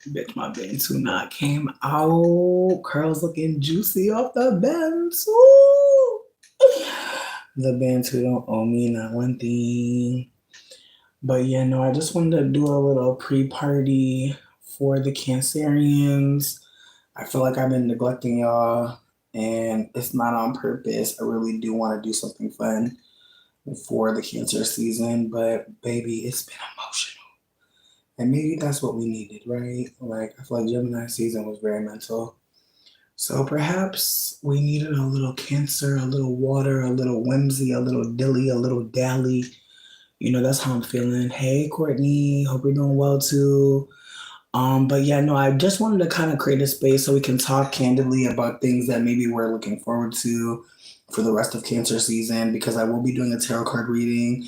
Bitch, my Bantu knot came out. Curls looking juicy off the Bantu. The Bantu don't owe me not one thing. But yeah, no, I just wanted to do a little pre-party for the Cancerians. I feel like I've been neglecting y'all, and it's not on purpose. I really do want to do something fun for the Cancer season, but baby, it's been emotional. And maybe that's what we needed, right? Like, I feel like Gemini season was very mental. So perhaps we needed a little Cancer, a little water, a little whimsy, a little dilly, a little dally. You know, that's how I'm feeling. Hey, Courtney, hope you're doing well too. But yeah, no, I just wanted to kind of create a space so we can talk candidly about things that maybe we're looking forward to for the rest of Cancer season because I will be doing a tarot card reading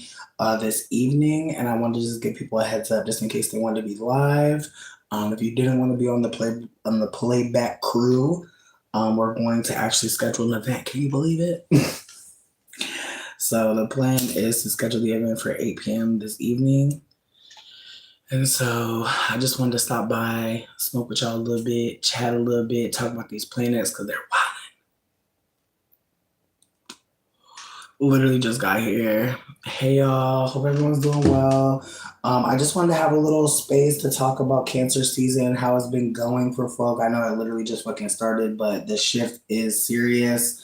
this evening, and I wanted to just give people a heads up just in case they wanted to be live. If you didn't want to be on the playback crew, we're going to actually schedule an event. Can you believe it? So the plan is to schedule the event for 8 p.m. this evening. And so I just wanted to stop by, smoke with y'all a little bit, chat a little bit, talk about these planets because they're wild. Literally just got here. Hey y'all, hope everyone's doing well. I just wanted to have a little space to talk about Cancer season, how it's been going for folk. I know it literally just fucking started, but the shift is serious.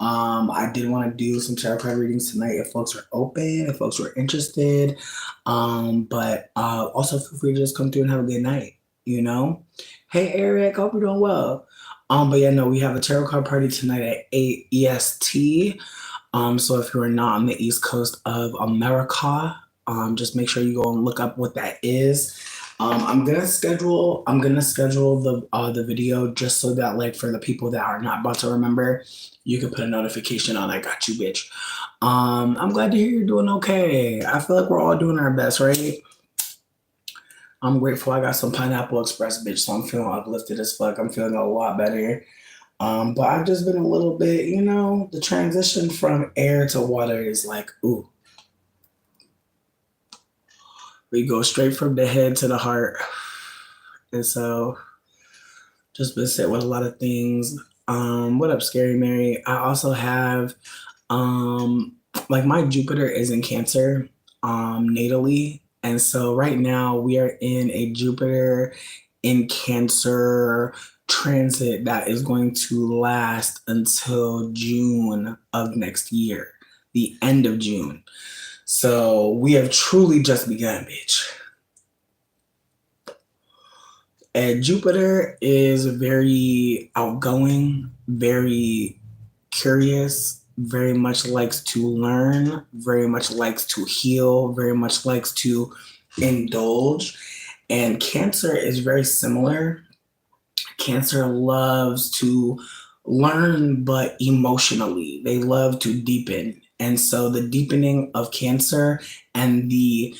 I did want to do some tarot card readings tonight if folks are open, if folks were interested. But also feel free to just come through and have a good night, you know? Hey Eric, hope you're doing well. But yeah, no, we have a tarot card party tonight at 8 EST. So if you're not on the East Coast of America, just make sure you go and look up what that is. I'm gonna schedule the video just so that like for the people that are not about to remember, you can put a notification on. I got you, bitch. I'm glad to hear you're doing okay. I feel like we're all doing our best, right? I'm grateful I got some Pineapple Express, bitch, so I'm feeling uplifted as fuck. I'm feeling a lot better. But I've just been a little bit, the transition from air to water is like, ooh, we go straight from the head to the heart. And so just been sitting with a lot of things. What up, Scary Mary? I also have like my Jupiter is in Cancer, natally. And so right now we are in a Jupiter in Cancer transit that is going to last until June of next year, the end of June. So we have truly just begun, bitch. And Jupiter is very outgoing, very curious, very much likes to learn, very much likes to heal, very much likes to indulge. And Cancer is very similar. Cancer loves to learn, but emotionally, they love to deepen. And so the deepening of Cancer and the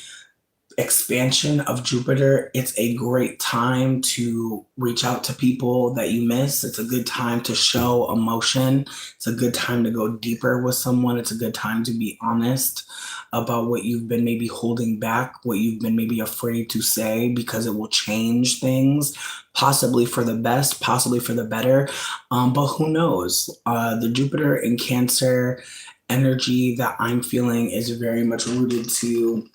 expansion of Jupiter, it's a great time to reach out to people that you miss. It's a good time to show emotion. It's a good time to go deeper with someone. It's a good time to be honest about what you've been maybe holding back, what you've been maybe afraid to say, because it will change things, possibly for the best, possibly for the better. But who knows? The Jupiter in Cancer energy that I'm feeling is very much rooted to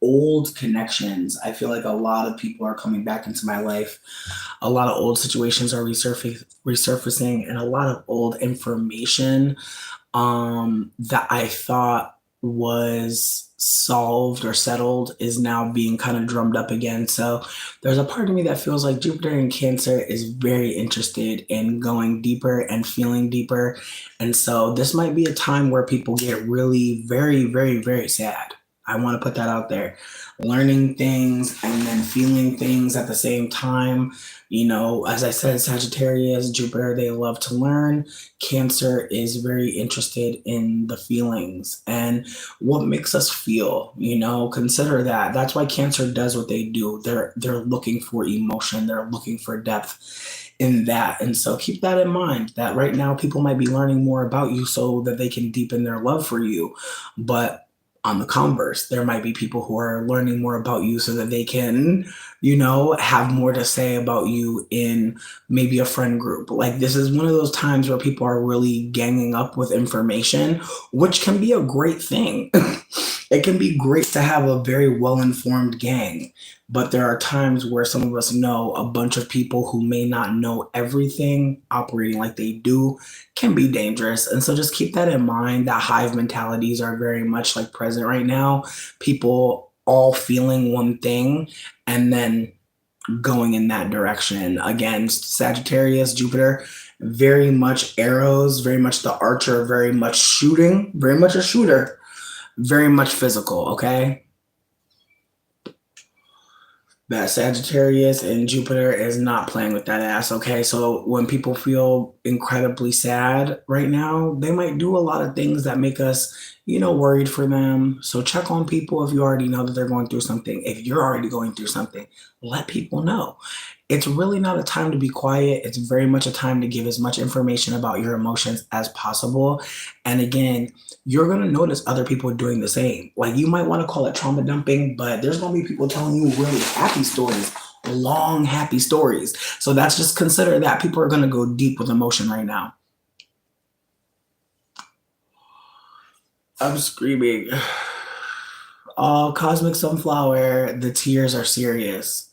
old connections. I feel like a lot of people are coming back into my life. A lot of old situations are resurfacing, and a lot of old information that I thought was solved or settled is now being kind of drummed up again. So there's a part of me that feels like Jupiter in Cancer is very interested in going deeper and feeling deeper. And so this might be a time where people get really very, very, very sad. I want to put that out there. Learning things and then feeling things at the same time. As I said, Sagittarius, Jupiter, they love to learn. Cancer is very interested in the feelings and what makes us feel. Consider that. That's why Cancer does what they do. They're looking for emotion. They're looking for depth in that. And so keep that in mind that right now people might be learning more about you so that they can deepen their love for you. But On the converse, there might be people who are learning more about you so that they can, have more to say about you in maybe a friend group. Like, this is one of those times where people are really ganging up with information, which can be a great thing. It can be great to have a very well informed gang, but there are times where some of us know a bunch of people who may not know everything operating like they do can be dangerous. And so just keep that in mind, that hive mentalities are very much like present right now. People all feeling one thing and then going in that direction. Again, Sagittarius, Jupiter, very much arrows, very much the archer, very much shooting, very much a shooter, very much physical, okay? That Sagittarius and Jupiter is not playing with that ass, okay? So when people feel incredibly sad right now, they might do a lot of things that make us, worried for them. So check on people if you already know that they're going through something. If you're already going through something, let people know. It's really not a time to be quiet. It's very much a time to give as much information about your emotions as possible. And again, you're going to notice other people doing the same. Like, you might want to call it trauma dumping, but there's going to be people telling you really happy stories, long, happy stories. So that's just consider that people are going to go deep with emotion right now. I'm screaming. Oh, Cosmic Sunflower, the tears are serious.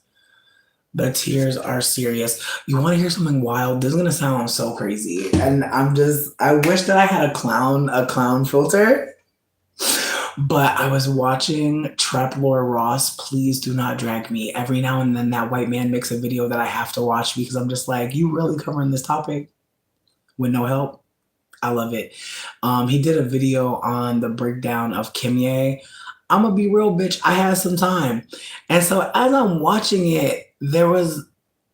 The tears are serious. You want to hear something wild? This is gonna sound so crazy, and I wish that I had a clown filter. But I was watching Trap Lore Ross, Please Do Not Drag Me. Every now and then that white man makes a video that I have to watch because I'm just like, you really covering this topic with no help? I love it. He did a video on the breakdown of Kimye. I'm gonna be real, bitch. I had some time. And so as I'm watching it, there was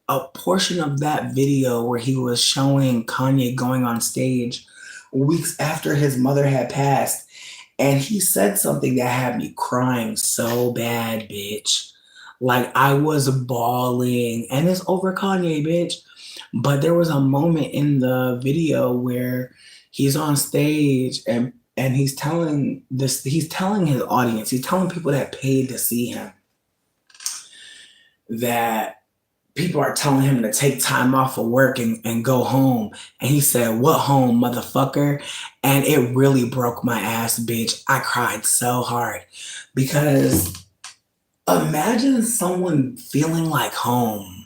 a portion of that video where he was showing Kanye going on stage weeks after his mother had passed. And he said something that had me crying so bad, bitch. Like, I was bawling. And it's over Kanye, bitch. But there was a moment in the video where he's on stage and he's telling his audience, he's telling people that paid to see him that people are telling him to take time off of work and go home. And he said, "What home, motherfucker?" And it really broke my ass, bitch. I cried so hard because imagine someone feeling like home.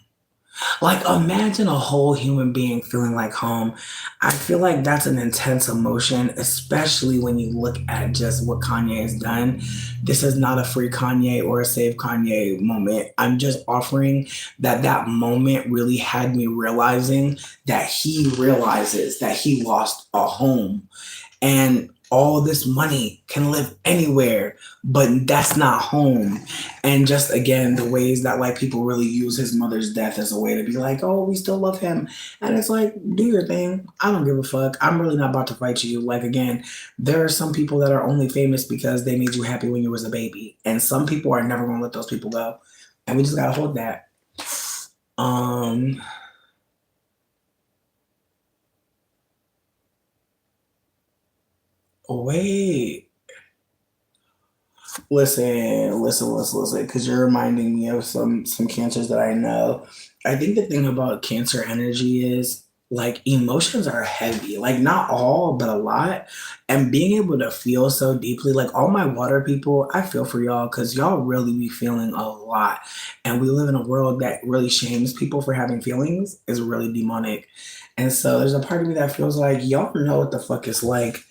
Like, imagine a whole human being feeling like home. I feel like that's an intense emotion, especially when you look at just what Kanye has done. This is not a free Kanye or a save Kanye moment. I'm just offering that moment really had me realizing that he realizes that he lost a home and all this money can live anywhere, but that's not home. And just again, the ways that like people really use his mother's death as a way to be like, oh, we still love him. And it's like, do your thing. I don't give a fuck. I'm really not about to fight you. Like, again, there are some people that are only famous because they made you happy when you was a baby. And some people are never gonna let those people go. And we just gotta hold that. Wait. Listen, because you're reminding me of some cancers that I know. I think the thing about cancer energy is like emotions are heavy, like not all, but a lot. And being able to feel so deeply, like all my water people, I feel for y'all because y'all really be feeling a lot. And we live in a world that really shames people for having feelings, is really demonic. And so there's a part of me that feels like y'all know what the fuck it's like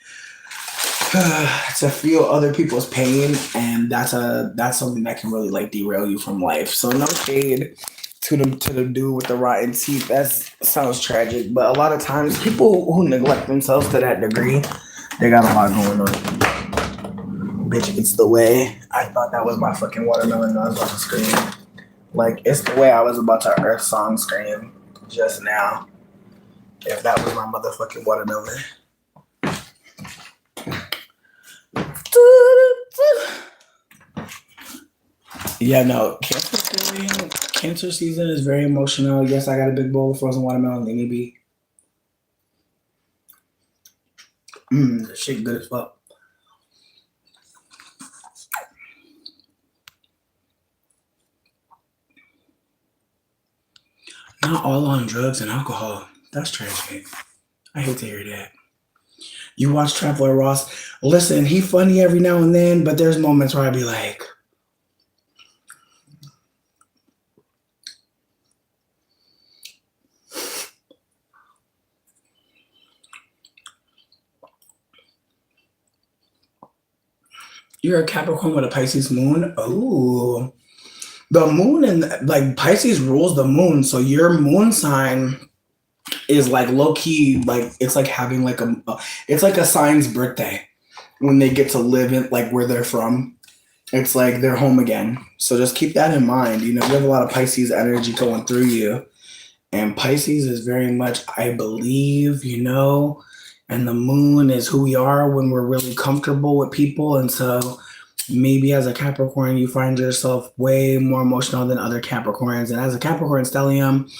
to feel other people's pain, and that's something that can really like derail you from life. So no shade to the dude with the rotten teeth. That sounds tragic, but a lot of times people who neglect themselves to that degree, they got a lot going on. Bitch, it's the way. I thought that was my fucking watermelon. I was about to scream. Like, it's the way I was about to Earth Song scream just now. If that was my motherfucking watermelon. Yeah, no, cancer season is very emotional. Yes, I got a big bowl of frozen watermelon. Leave me be. Shit good as fuck. Not all on drugs and alcohol. That's tragic. I hate to hear that. You watch Traveler Ross. Listen, he funny every now and then, but there's moments where I be like, you're a Capricorn with a Pisces moon? Oh. The moon and like Pisces rules the moon. So your moon sign is like low key, like it's like having like it's like a sign's birthday when they get to live in like where they're from. It's like they're home again. So just keep that in mind. You know, you have a lot of Pisces energy going through you. And Pisces is very much, I believe, you know, and the moon is who we are when we're really comfortable with people. And so maybe as a Capricorn, you find yourself way more emotional than other Capricorns. And as a Capricorn stellium,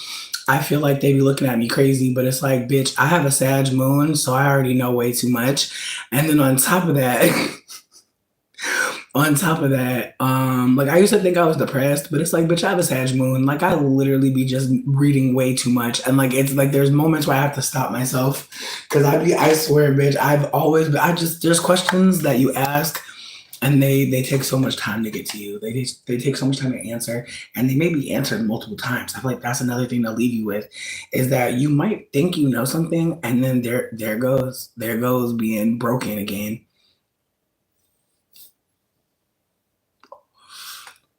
I feel like they be looking at me crazy, but it's like, bitch, I have a Sag moon, so I already know way too much. And then on top of that, like I used to think I was depressed, but it's like, bitch, I have a Sag moon. Like I literally be just reading way too much, and like it's like there's moments where I have to stop myself because I swear, bitch, I just there's questions that you ask, and they take so much time to get to you. They take so much time to answer, and they may be answered multiple times. I feel like that's another thing to leave you with, is that you might think you know something, and then there goes being broken again.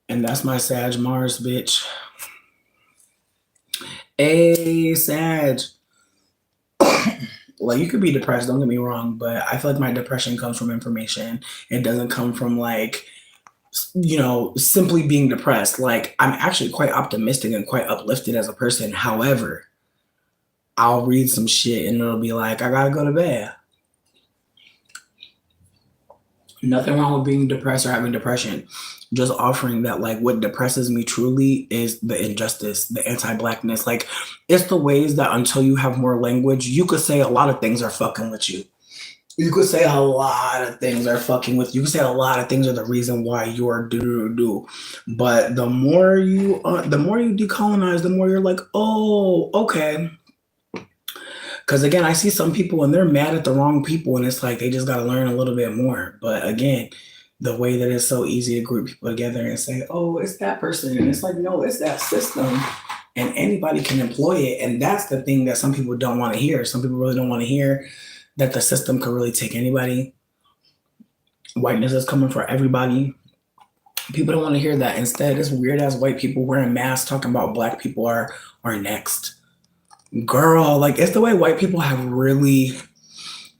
And that's my Sag Mars, bitch. A Sag. Like you could be depressed, don't get me wrong, but I feel like my depression comes from information. It doesn't come from like, you know, simply being depressed. Like I'm actually quite optimistic and quite uplifted as a person. However, I'll read some shit and it'll be like, I gotta go to bed. Nothing wrong with being depressed or having depression. Just offering that, like, what depresses me truly is the injustice, the anti-blackness. Like, it's the ways that until you have more language, you could say a lot of things are fucking with you. You could say a lot of things are fucking with you. You could say a lot of things are the reason why you're do. But the more you decolonize, the more you're like, oh, okay. Because again, I see some people and they're mad at the wrong people, and it's like they just got to learn a little bit more. But again, the way that it's so easy to group people together and say, oh, it's that person. And it's like, no, it's that system. And anybody can employ it. And that's the thing that some people don't want to hear. Some people really don't want to hear that the system could really take anybody. Whiteness is coming for everybody. People don't want to hear that. Instead, it's weird ass white people wearing masks talking about black people are next. Girl, like it's the way white people have really,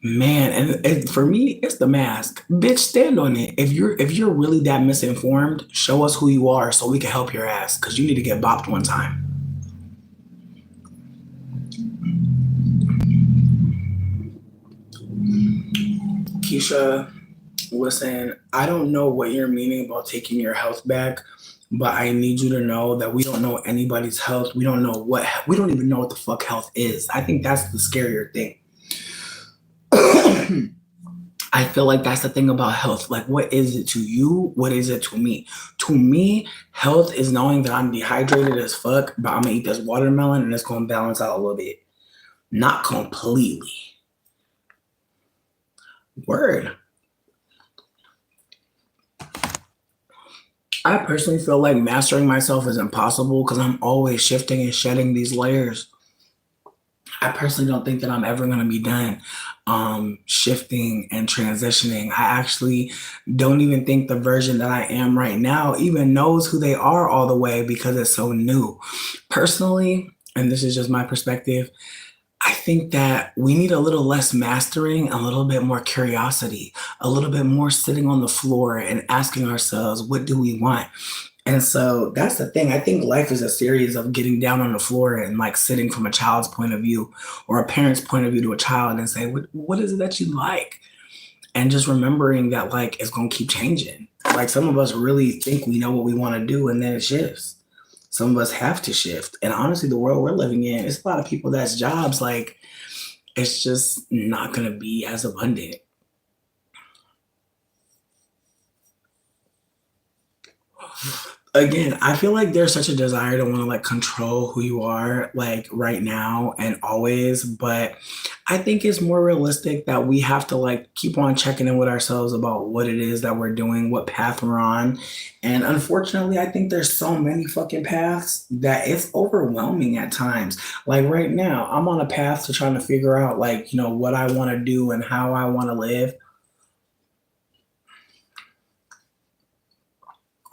man, and for me, it's the mask. Bitch, stand on it. If you're really that misinformed, show us who you are so we can help your ass because you need to get bopped one time. Keisha, listen, I don't know what you're meaning about taking your health back, but I need you to know that we don't know anybody's health. We don't even know what the fuck health is. I think that's the scarier thing. I feel like that's the thing about health. Like, what is it to you? What is it to me? To me, health is knowing that I'm dehydrated as fuck, but I'm gonna eat this watermelon and it's gonna balance out a little bit. Not completely. Word. I personally feel like mastering myself is impossible because I'm always shifting and shedding these layers. I personally don't think that I'm ever going to be done shifting and transitioning. I actually don't even think the version that I am right now even knows who they are all the way because it's so new. Personally, and this is just my perspective, I think that we need a little less mastering, a little bit more curiosity, a little bit more sitting on the floor and asking ourselves, what do we want? And so that's the thing. I think life is a series of getting down on the floor and like sitting from a child's point of view or a parent's point of view to a child and say, what is it that you like? And just remembering that like it's going to keep changing. Like some of us really think we know what we want to do and then it shifts. Some of us have to shift. And honestly, the world we're living in, it's a lot of people that's jobs like it's just not going to be as abundant. again, I feel like there's such a desire to want to like control who you are like right now and always, but I think it's more realistic that we have to like keep on checking in with ourselves about what it is that we're doing, what path we're on. And unfortunately, I think there's so many fucking paths that it's overwhelming at times. Like right now, I'm on a path to trying to figure out like, what I want to do and how I want to live.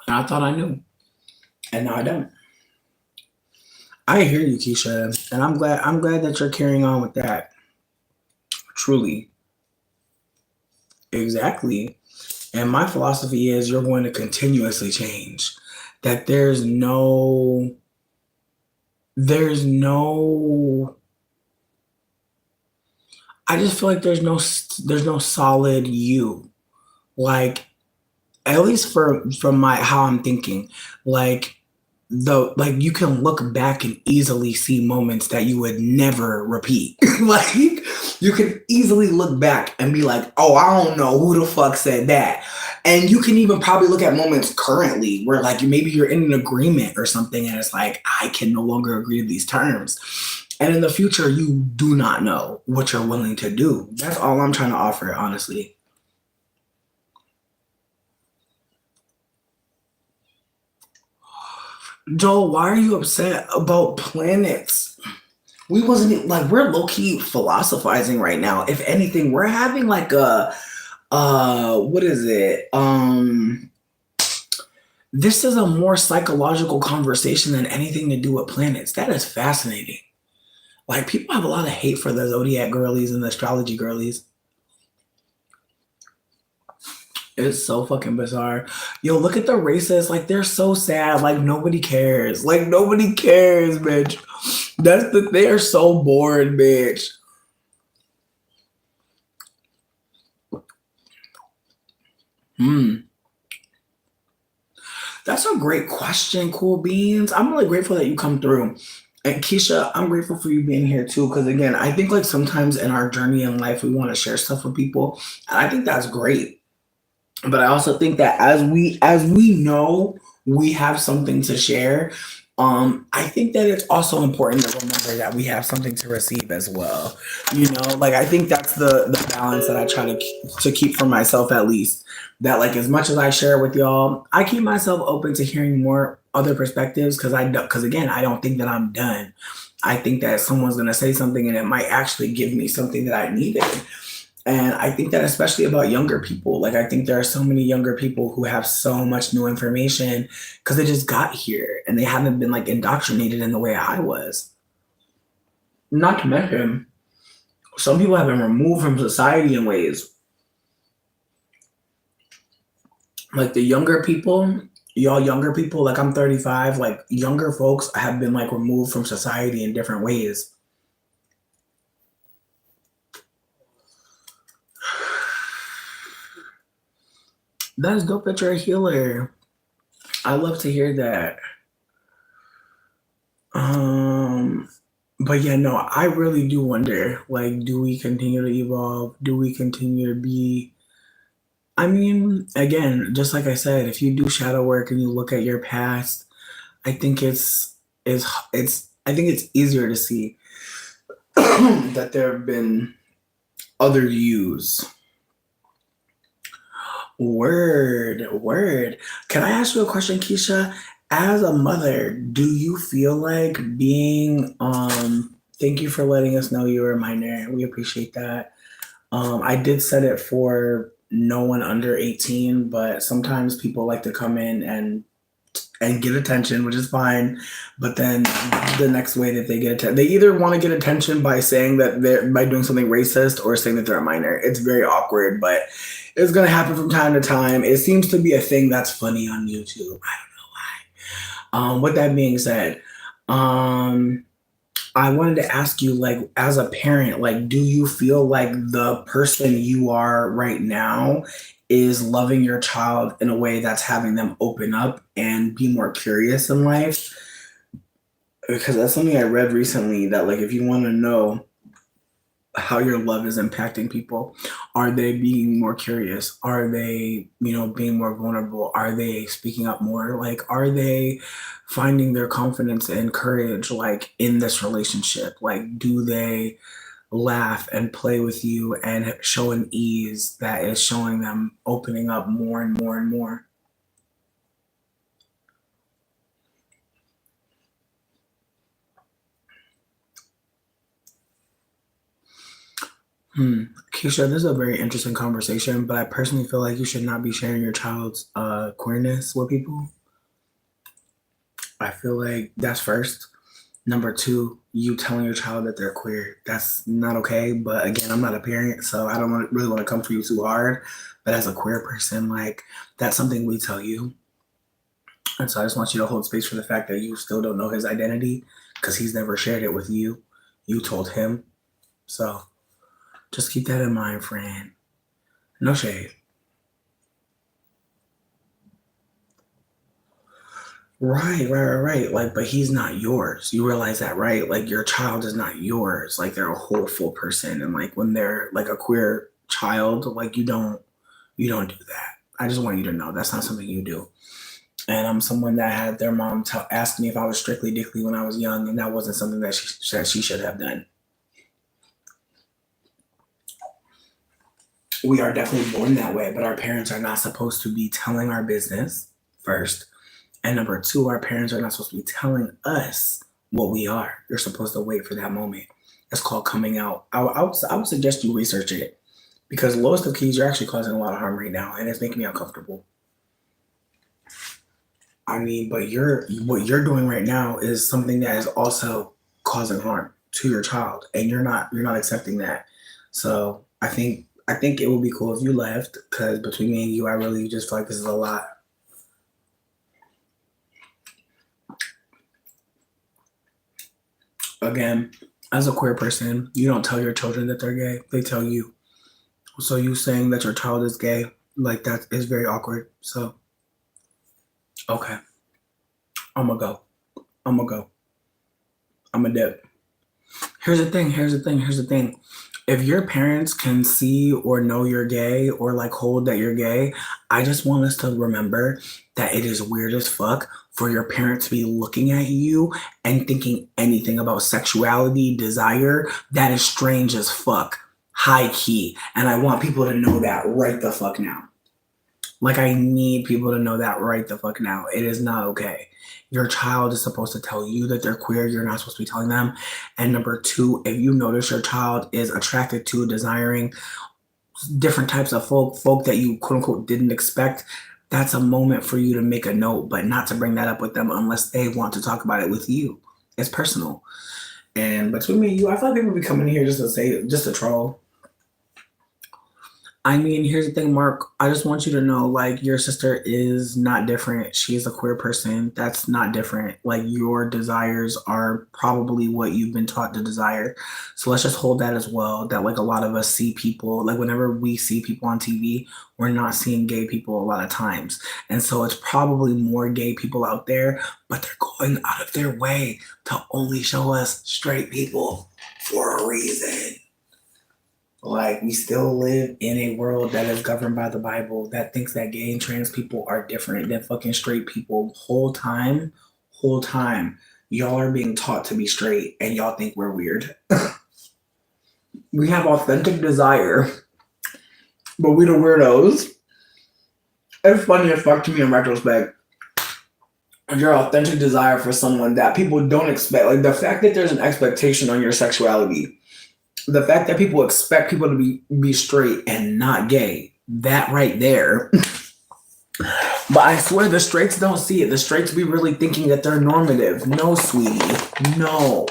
And I thought I knew, and now I don't. I hear you, Keisha, and I'm glad that you're carrying on with that. Truly. Exactly. And my philosophy is you're going to continuously change. That there's no I just feel like there's no solid you. Like at least from my how I'm thinking. Like you can look back and easily see moments that you would never repeat. Like you can easily look back and be like, oh, I don't know who the fuck said that. And you can even probably look at moments currently where like maybe you're in an agreement or something and it's like, I can no longer agree to these terms. And in the future, you do not know what you're willing to do. That's all I'm trying to offer, honestly. Joel, why are you upset about planets? We wasn't like we're low key philosophizing right now. If anything, we're having like a what is it? This is a more psychological conversation than anything to do with planets. That is fascinating. Like people have a lot of hate for the zodiac girlies and the astrology girlies. It's so fucking bizarre. Yo, look at the racists. Like they're so sad. Like nobody cares. Like nobody cares, bitch. They are so bored, bitch. Hmm. That's a great question, Cool Beans. I'm really grateful that you come through. And Keisha, I'm grateful for you being here too. Because again, I think like sometimes in our journey in life, we want to share stuff with people. And I think that's great. But I also think that as we know we have something to share, I think that it's also important to remember that we have something to receive as well. Like I think that's the balance that I try to keep for myself at least. That like as much as I share with y'all, I keep myself open to hearing more other perspectives because again, I don't think that I'm done. I think that someone's gonna say something and it might actually give me something that I needed. And I think that especially about younger people, like I think there are so many younger people who have so much new information because they just got here and they haven't been like indoctrinated in the way I was. Not to mention, some people have been removed from society in ways like the younger people, y'all younger people, like I'm 35, like younger folks have been like removed from society in different ways. That's dope that you're a healer. I love to hear that. Um, but yeah, no, I really do wonder, like, do we continue to evolve? Do we continue to be I mean, again, just like I said, if you do shadow work and you look at your past, I think it's easier to see that there have been other yous. Word, word. Can I ask you a question, Keisha? As a mother, do you feel like being thank you for letting us know you were a minor. We appreciate that. I did set it for no one under 18, but sometimes people like to come in and get attention, which is fine. But then the next way that they get attention, they either want to get attention by saying that they're by doing something racist or saying that they're a minor. It's very awkward, but it's gonna happen from time to time. It seems to be a thing that's funny on YouTube. I don't know why. With that being said, um, I wanted to ask you, like, as a parent, like, do you feel like the person you are right now is loving your child in a way that's having them open up and be more curious in life? Because that's something I read recently that, like, if you want to know how your love is impacting people. Are they being more curious? Are they, being more vulnerable? Are they speaking up more? Like, are they finding their confidence and courage, like, in this relationship? Like, do they laugh and play with you and show an ease that is showing them opening up more and more and more? Keisha, this is a very interesting conversation, but I personally feel like you should not be sharing your child's queerness with people. I feel like that's first. Number two, you telling your child that they're queer, that's not okay. But again, I'm not a parent, so I don't really want to come for you too hard. But as a queer person, like, that's something we tell you. And so I just want you to hold space for the fact that you still don't know his identity because he's never shared it with you. You told him. So just keep that in mind, friend. No shade. Right. Like, but he's not yours. You realize that, right? Like, your child is not yours. Like, they're a whole full person. And like, when they're like a queer child, like, you don't do that. I just want you to know that's not something you do. And I'm someone that had their mom ask me if I was strictly dickly when I was young, and that wasn't something that she should have done. We are definitely born that way, but our parents are not supposed to be telling our business first. And number two, our parents are not supposed to be telling us what we are. You're supposed to wait for that moment. It's called coming out. I would suggest you research it because lowest of keys, you're actually causing a lot of harm right now, and it's making me uncomfortable. I mean, but what you're doing right now is something that is also causing harm to your child, and you're not accepting that. So I think it would be cool if you left because between me and you, I really just feel like this is a lot. Again, as a queer person, you don't tell your children that they're gay; they tell you. So you saying that your child is gay, like, that is very awkward. So okay, I'm gonna go. I'm gonna go. I'm gonna dip. Here's the thing. If your parents can see or know you're gay or like hold that you're gay, I just want us to remember that it is weird as fuck for your parents to be looking at you and thinking anything about sexuality, desire. That is strange as fuck. High key. And I want people to know that right the fuck now. Like, I need people to know that right the fuck now. It is not okay. Your child is supposed to tell you that they're queer. You're not supposed to be telling them. And number two, if you notice your child is attracted to, desiring different types of folk that you quote unquote didn't expect, that's a moment for you to make a note, but not to bring that up with them unless they want to talk about it with you. It's personal. And between me and you, I feel like people be coming here just to troll. I mean, here's the thing, Mark. I just want you to know, like, your sister is not different. She's a queer person. That's not different. Like, your desires are probably what you've been taught to desire. So let's just hold that as well. That, like, a lot of us see people, like, whenever we see people on TV, we're not seeing gay people a lot of times. And so it's probably more gay people out there, but they're going out of their way to only show us straight people for a reason. Like, we still live in a world that is governed by the Bible that thinks that gay and trans people are different than fucking straight people. Whole time, y'all are being taught to be straight and y'all think we're weird. We have authentic desire, but we the weirdos. It's funny as fuck to me in retrospect. Your authentic desire for someone that people don't expect. Like, the fact that there's an expectation on your sexuality, the fact that people expect people to be straight and not gay, that right there. But I swear the straights don't see it. The straights be really thinking that they're normative. No, sweetie. No.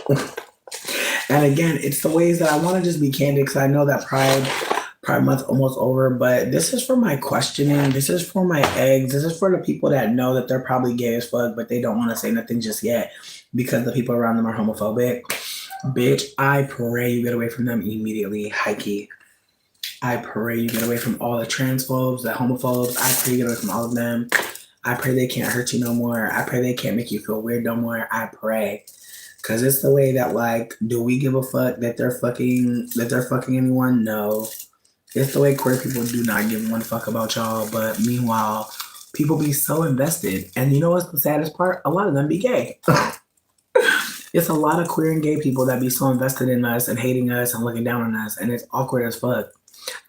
And again, it's the ways that I want to just be candid because I know that Pride Month almost over, but this is for my questioning. This is for my eggs. This is for the people that know that they're probably gay as fuck, but they don't want to say nothing just yet because the people around them are homophobic. Bitch, I pray you get away from them immediately. Hikey. I pray you get away from all the transphobes, the homophobes. I pray you get away from all of them. I pray they can't hurt you no more. I pray they can't make you feel weird no more. I pray. Cause it's the way that like, do we give a fuck that they're fucking anyone? No. It's the way queer people do not give one fuck about y'all. But meanwhile, people be so invested. And you know what's the saddest part? A lot of them be gay. It's a lot of queer and gay people that be so invested in us and hating us and looking down on us, and it's awkward as fuck.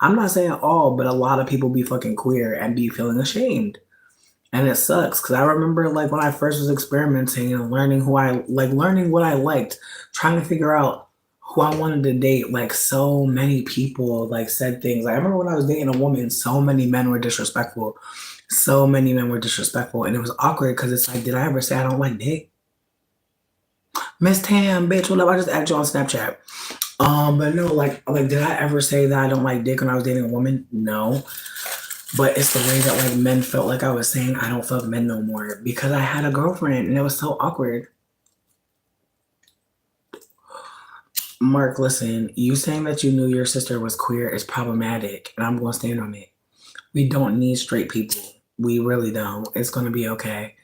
I'm not saying all, but a lot of people be fucking queer and be feeling ashamed. And it sucks because I remember like when I first was experimenting and learning learning what I liked, trying to figure out who I wanted to date. Like so many people like said things. Like, I remember when I was dating a woman, so many men were disrespectful. So many men were disrespectful, and it was awkward because it's like, did I ever say I don't like dick? Miss Tam, bitch, what up? I just added you on Snapchat. But no, like, did I ever say that I don't like dick when I was dating a woman? No. But it's the way that like men felt like I was saying I don't fuck men no more because I had a girlfriend and it was so awkward. Mark, listen, you saying that you knew your sister was queer is problematic, and I'm gonna stand on it. We don't need straight people. We really don't. It's gonna be okay.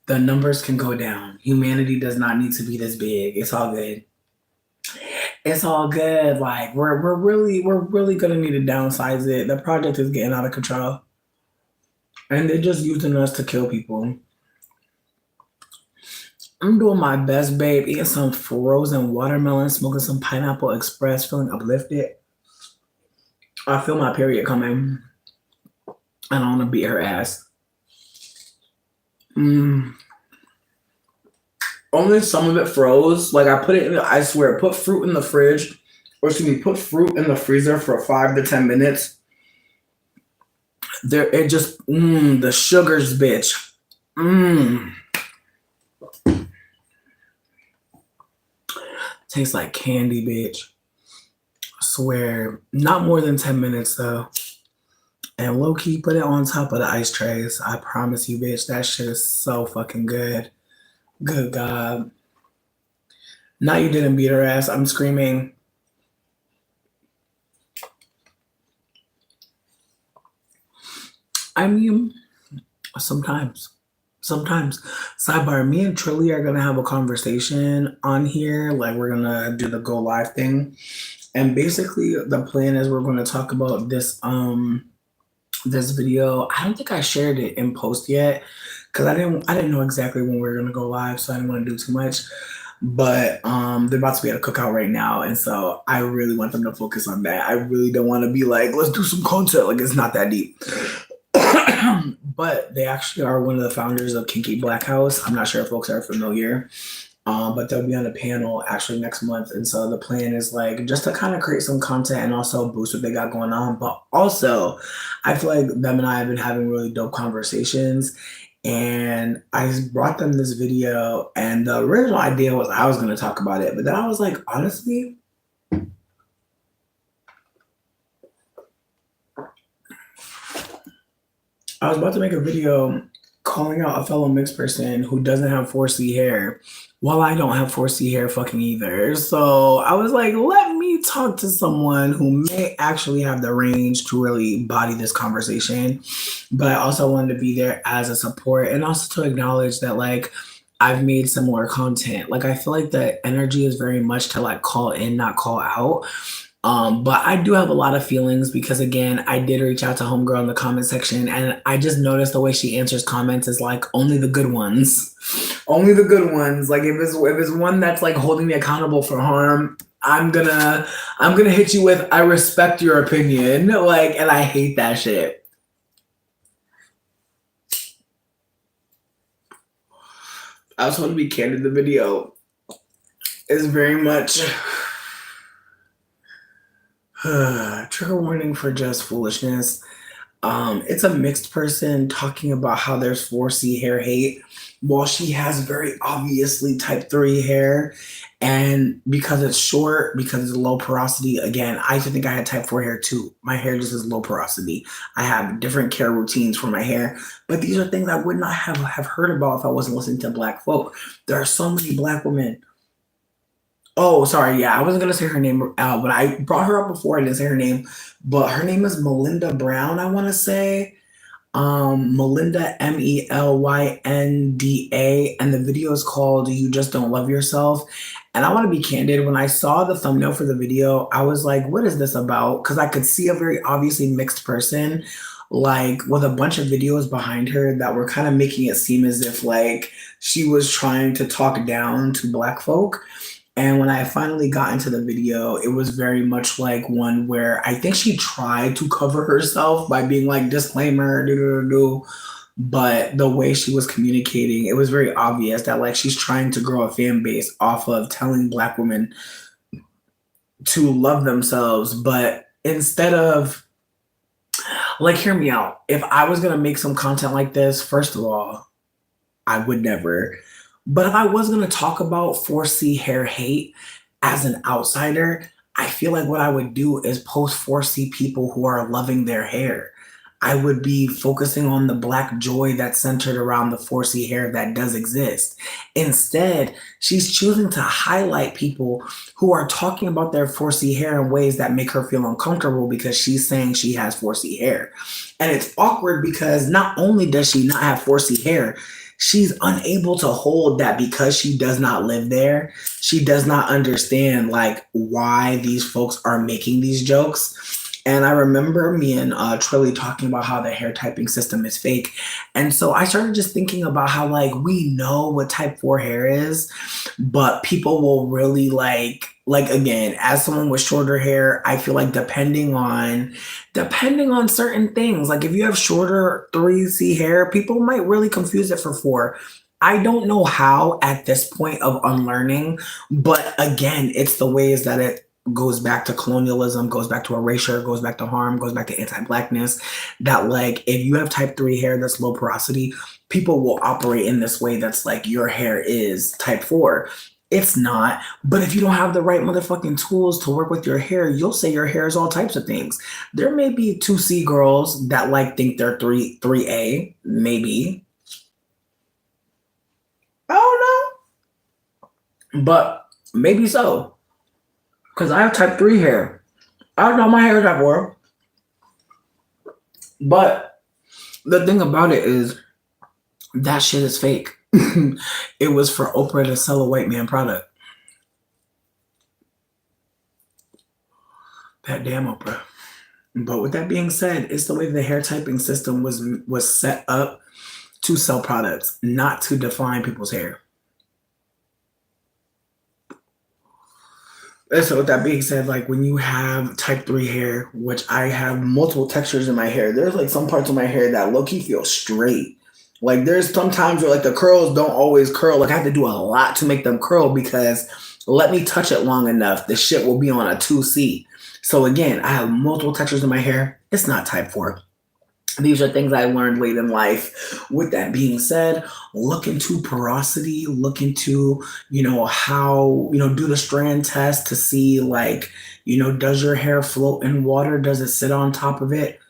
The numbers can go down. Humanity does not need to be this big. It's all good. It's all good. Like we're really gonna need to downsize it. The project is getting out of control. And they're just using us to kill people. I'm doing my best, babe. Eating some frozen watermelon, smoking some Pineapple Express, feeling uplifted. I feel my period coming. I don't want to beat her ass. Only some of it froze. Like I put it in. I swear, put fruit in the fridge, or excuse me, put fruit in the freezer for 5 to 10 minutes. There, it just the sugars, bitch. Tastes like candy, bitch. I swear, not more than 10 minutes though. And low key, put it on top of the ice trays. I promise you, bitch, that shit is so fucking good. Good God. Now you didn't beat her ass. I'm screaming. I mean, sometimes. Sometimes. Sidebar, me and Trilly are gonna have a conversation on here. Like we're gonna do the go live thing. And basically the plan is we're gonna talk about this video. I don't think I shared it in post yet because I didn't know exactly when we were gonna go live, so I didn't want to do too much. But they're about to be at a cookout right now, and so I really want them to focus on that. I really don't want to be like, let's do some content. Like it's not that deep. But they actually are one of the founders of Kinky Black House. I'm not sure if folks are familiar. But they'll be on a panel actually next month. And so the plan is like just to kind of create some content and also boost what they got going on. But also, I feel like them and I have been having really dope conversations. And I brought them this video, and the original idea was I was going to talk about it. But then I was like, honestly, I was about to make a video calling out a fellow mixed person who doesn't have 4C hair while I don't have 4C hair fucking either. So I was like, let me talk to someone who may actually have the range to really body this conversation. But I also wanted to be there as a support and also to acknowledge that like I've made similar content. Like I feel like the energy is very much to like call in, not call out. But I do have a lot of feelings because again, I did reach out to Homegirl in the comment section, and I just noticed the way she answers comments is like only the good ones. Only the good ones. Like if it's one that's like holding me accountable for harm, I'm gonna hit you with I respect your opinion. Like, and I hate that shit. I was told to be candid. The video is very much trigger warning for just foolishness. It's a mixed person talking about how there's 4C hair hate while she has very obviously type 3 hair. And because it's short, because it's low porosity, again, I used to think I had type 4 hair too. My hair just is low porosity. I have different care routines for my hair, but these are things I would not have heard about if I wasn't listening to Black folk. There are so many Black women. Oh, sorry. Yeah, I wasn't gonna say her name out, but I brought her up before. I didn't say her name, but her name is Melinda Brown, I want to say. Melinda, Melynda, and the video is called You Just Don't Love Yourself. And I want to be candid, when I saw the thumbnail for the video, I was like, what is this about? Because I could see a very obviously mixed person, like with a bunch of videos behind her that were kind of making it seem as if like she was trying to talk down to Black folk. And when I finally got into the video, it was very much like one where I think she tried to cover herself by being like, disclaimer, do, do, do, do. But the way she was communicating, it was very obvious that like she's trying to grow a fan base off of telling Black women to love themselves. But instead of, like, hear me out. If I was going to make some content like this, first of all, I would never. But if I was going to talk about 4C hair hate as an outsider, I feel like what I would do is post 4C people who are loving their hair. I would be focusing on the Black joy that's centered around the 4C hair that does exist. Instead, she's choosing to highlight people who are talking about their 4C hair in ways that make her feel uncomfortable because she's saying she has 4C hair. And it's awkward because not only does she not have 4C hair, she's unable to hold that because she does not live there. She does not understand like why these folks are making these jokes. And I remember me and Trilly talking about how the hair typing system is fake. And so I started just thinking about how like we know what type 4 hair is, but people will really like again, as someone with shorter hair, I feel like depending on certain things, like if you have shorter 3C hair, people might really confuse it for 4. I don't know how at this point of unlearning, but again, it's the ways that it goes back to colonialism, goes back to erasure, goes back to harm, goes back to anti-Blackness, that like if you have type 3 hair that's low porosity, people will operate in this way that's like your hair is type 4. It's not. But if you don't have the right motherfucking tools to work with your hair, you'll say your hair is all types of things. There may be 2C girls that like think they're 3A, maybe. I don't know. But maybe so. Because I have type 3 hair. I don't know my hair is type 4. But the thing about it is that shit is fake. It was for Oprah to sell a white man product. That damn Oprah. But with that being said, it's the way the hair typing system was set up to sell products, not to define people's hair. And so with that being said, like when you have type 3 hair, which I have multiple textures in my hair, there's like some parts of my hair that low-key feel straight. Like there's some times where like the curls don't always curl. Like I have to do a lot to make them curl because let me touch it long enough, the shit will be on a 2C. So again, I have multiple textures in my hair. It's not type 4. These are things I learned late in life. With that being said, look into porosity, look into, how, do the strand test to see like, does your hair float in water? Does it sit on top of it?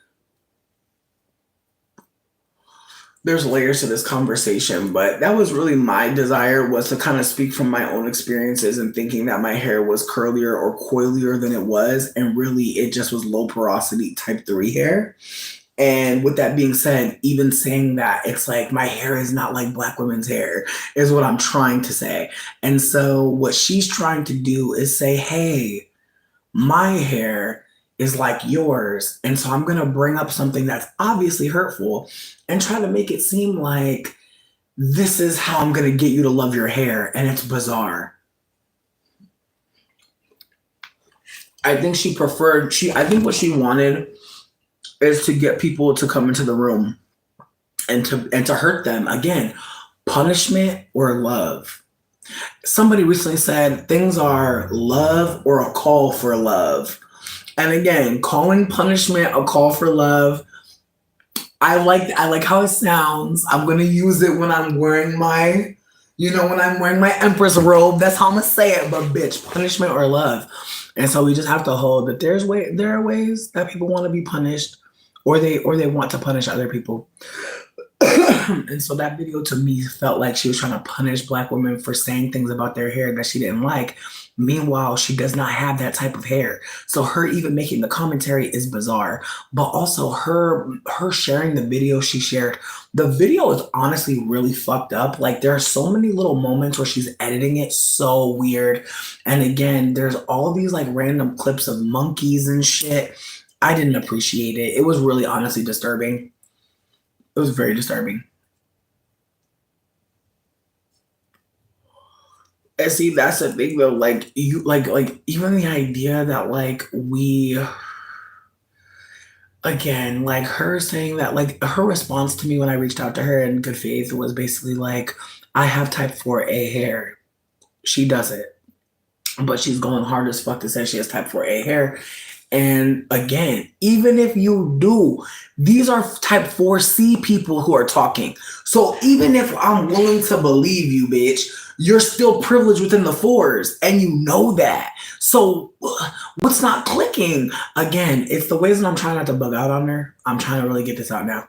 There's layers to this conversation, but that was really my desire, was to kind of speak from my own experiences and thinking that my hair was curlier or coilier than it was. And really it just was low porosity type 3 hair. And with that being said, even saying that, it's like my hair is not like Black women's hair is what I'm trying to say. And so what she's trying to do is say, hey, my hair is like yours. And so I'm going to bring up something that's obviously hurtful and try to make it seem like this is how I'm going to get you to love your hair. And it's bizarre. I think what she wanted is to get people to come into the room and to hurt them. Again, punishment or love. Somebody recently said things are love or a call for love. And again, calling punishment a call for love, I like how it sounds. I'm gonna use it when I'm wearing my, when I'm wearing my empress robe. That's how I'm gonna say it. But bitch, punishment or love. And so we just have to hold that there are ways that people want to be punished, or they want to punish other people. And so that video to me felt like she was trying to punish Black women for saying things about their hair that she didn't like. Meanwhile, she does not have that type of hair. So her even making the commentary is bizarre. But also her sharing the video she shared. The video is honestly really fucked up. Like there are so many little moments where she's editing it so weird. And again, there's all these like random clips of monkeys and shit. I didn't appreciate it. It was really honestly disturbing. It was very disturbing. And see, that's the thing though. Like you, like even the idea that like we, again, like her saying that, like her response to me when I reached out to her in good faith was basically like, I have type 4A hair. She doesn't, but she's going hard as fuck to say she has type 4A hair. And again, even if you do, these are type 4C people who are talking. So even if I'm willing to believe you, bitch, you're still privileged within the fours and you know that. So what's not clicking? Again, it's the ways that I'm trying not to bug out on her. I'm trying to really get this out now.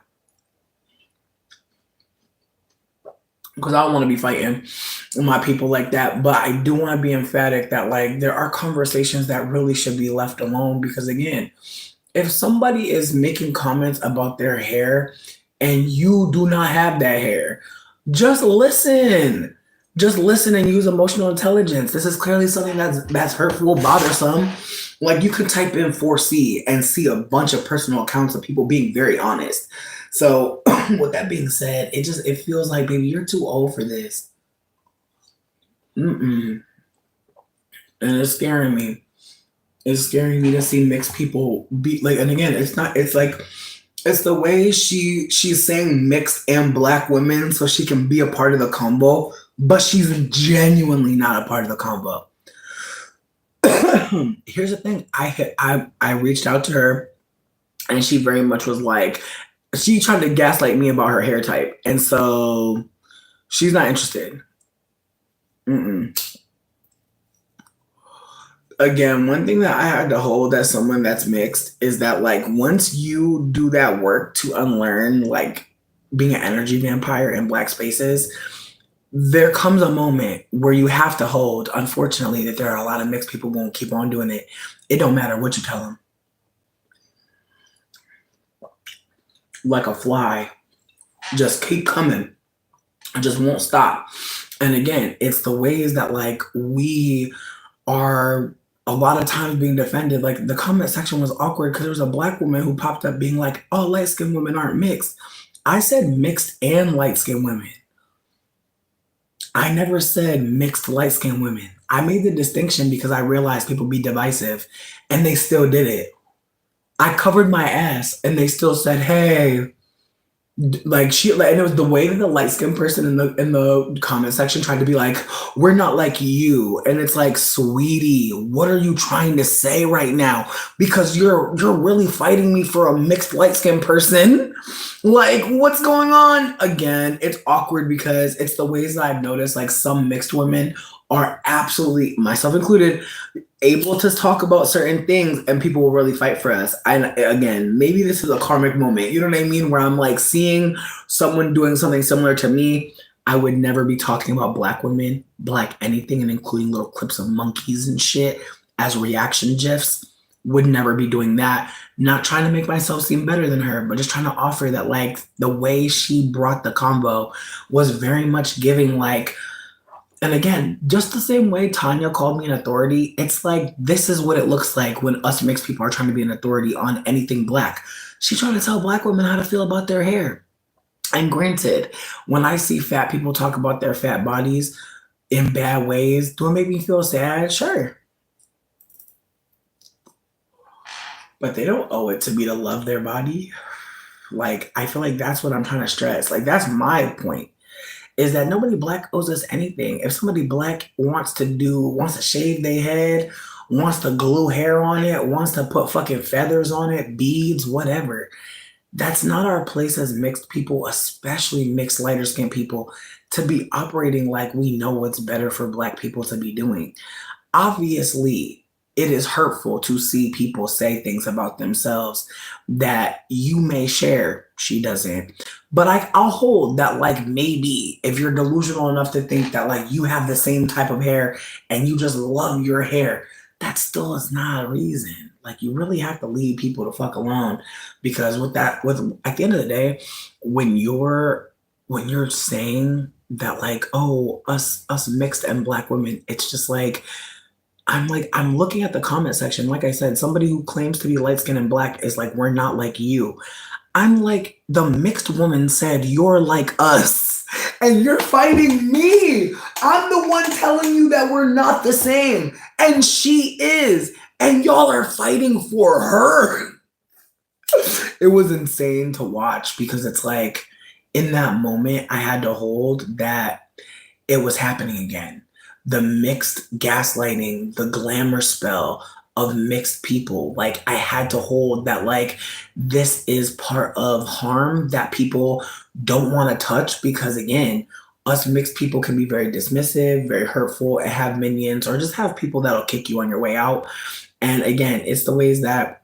Because I don't want to be fighting my people like that, but I do want to be emphatic that like there are conversations that really should be left alone. Because again, if somebody is making comments about their hair and you do not have that hair, just listen. Just listen and use emotional intelligence. This is clearly something that's hurtful, bothersome. Like you could type in 4C and see a bunch of personal accounts of people being very honest. So with that being said, it feels like, baby, you're too old for this. Mm-mm. And it's scaring me. It's scaring me to see mixed people be like, and again, it's not, it's like, it's the way she's saying mixed and Black women so she can be a part of the combo, but she's genuinely not a part of the combo. Here's the thing. I reached out to her and she very much was like, she tried to gaslight me about her hair type. And so she's not interested. Mm-mm. Again, one thing that I had to hold as someone that's mixed is that like once you do that work to unlearn like being an energy vampire in Black spaces, there comes a moment where you have to hold, unfortunately, that there are a lot of mixed people won't keep on doing it. It don't matter what you tell them. Like a fly, just keep coming. It just won't stop. And again, it's the ways that like we are a lot of times being defended. Like the comment section was awkward because there was a Black woman who popped up being like, oh, light-skinned women aren't mixed. I said mixed and light-skinned women. I never said mixed light-skinned women. I made the distinction because I realized people be divisive and they still did it. I covered my ass and they still said, hey, like she, like, and it was the way that the light skinned person in the comment section tried to be like, we're not like you. And it's like, sweetie, what are you trying to say right now? Because you're really fighting me for a mixed light skinned person. Like, what's going on? Again, it's awkward because it's the ways that I've noticed like some mixed women are absolutely, myself included, able to talk about certain things and people will really fight for us. And again, maybe this is a karmic moment, you know what I mean? Where I'm like seeing someone doing something similar to me. I would never be talking about Black women, Black anything, and including little clips of monkeys and shit as reaction gifs. Would never be doing that. Not trying to make myself seem better than her, but just trying to offer that like the way she brought the combo was very much giving like, and again, just the same way Tanya called me an authority, it's like, this is what it looks like when us mixed people are trying to be an authority on anything Black. She's trying to tell Black women how to feel about their hair. And granted, when I see fat people talk about their fat bodies in bad ways, do it make me feel sad? Sure. But they don't owe it to me to love their body. Like, I feel like that's what I'm trying to stress. Like, that's my point. Is that nobody Black owes us anything. If somebody Black wants to shave their head, wants to glue hair on it, wants to put fucking feathers on it, beads, whatever, that's not our place as mixed people, especially mixed lighter skinned people, to be operating like we know what's better for Black people to be doing. Obviously, it is hurtful to see people say things about themselves that you may share. She doesn't. But I'll hold that, like, maybe if you're delusional enough to think that, like, you have the same type of hair and you just love your hair, that still is not a reason. Like, you really have to leave people the fuck alone, because with at the end of the day, when you're saying that, like, oh, us mixed and black women, it's just like I'm looking at the comment section. Like I said, somebody who claims to be light skinned and black is like, we're not like you. I'm like, the mixed woman said, you're like us. And you're fighting me. I'm the one telling you that we're not the same. And she is. And y'all are fighting for her. It was insane to watch, because it's like, in that moment, I had to hold that it was happening again. The mixed gaslighting, the glamour spell of mixed people. Like, I had to hold that, like, this is part of harm that people don't want to touch, because, again, us mixed people can be very dismissive, very hurtful, and have minions, or just have people that'll kick you on your way out. And again, it's the ways that,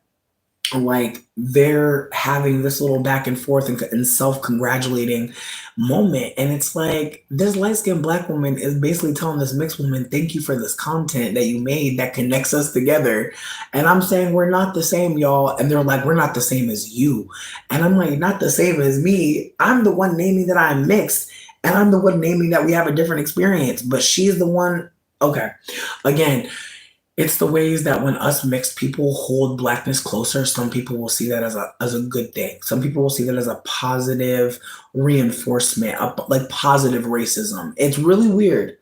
like, they're having this little back and forth and self-congratulating moment, and it's like, this light-skinned black woman is basically telling this mixed woman, thank you for this content that you made that connects us together. And I'm saying, we're not the same, y'all. And they're like, we're not the same as you. And I'm like, not the same as me. I'm the one naming that I'm mixed, and I'm the one naming that we have a different experience, but she's the one. Okay, again, it's the ways that when us mixed people hold blackness closer, some people will see that as a good thing. Some people will see that as a positive reinforcement, like positive racism. It's really weird.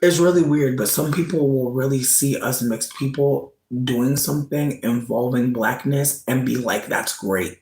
It's really weird, but some people will really see us mixed people doing something involving blackness and be like, that's great.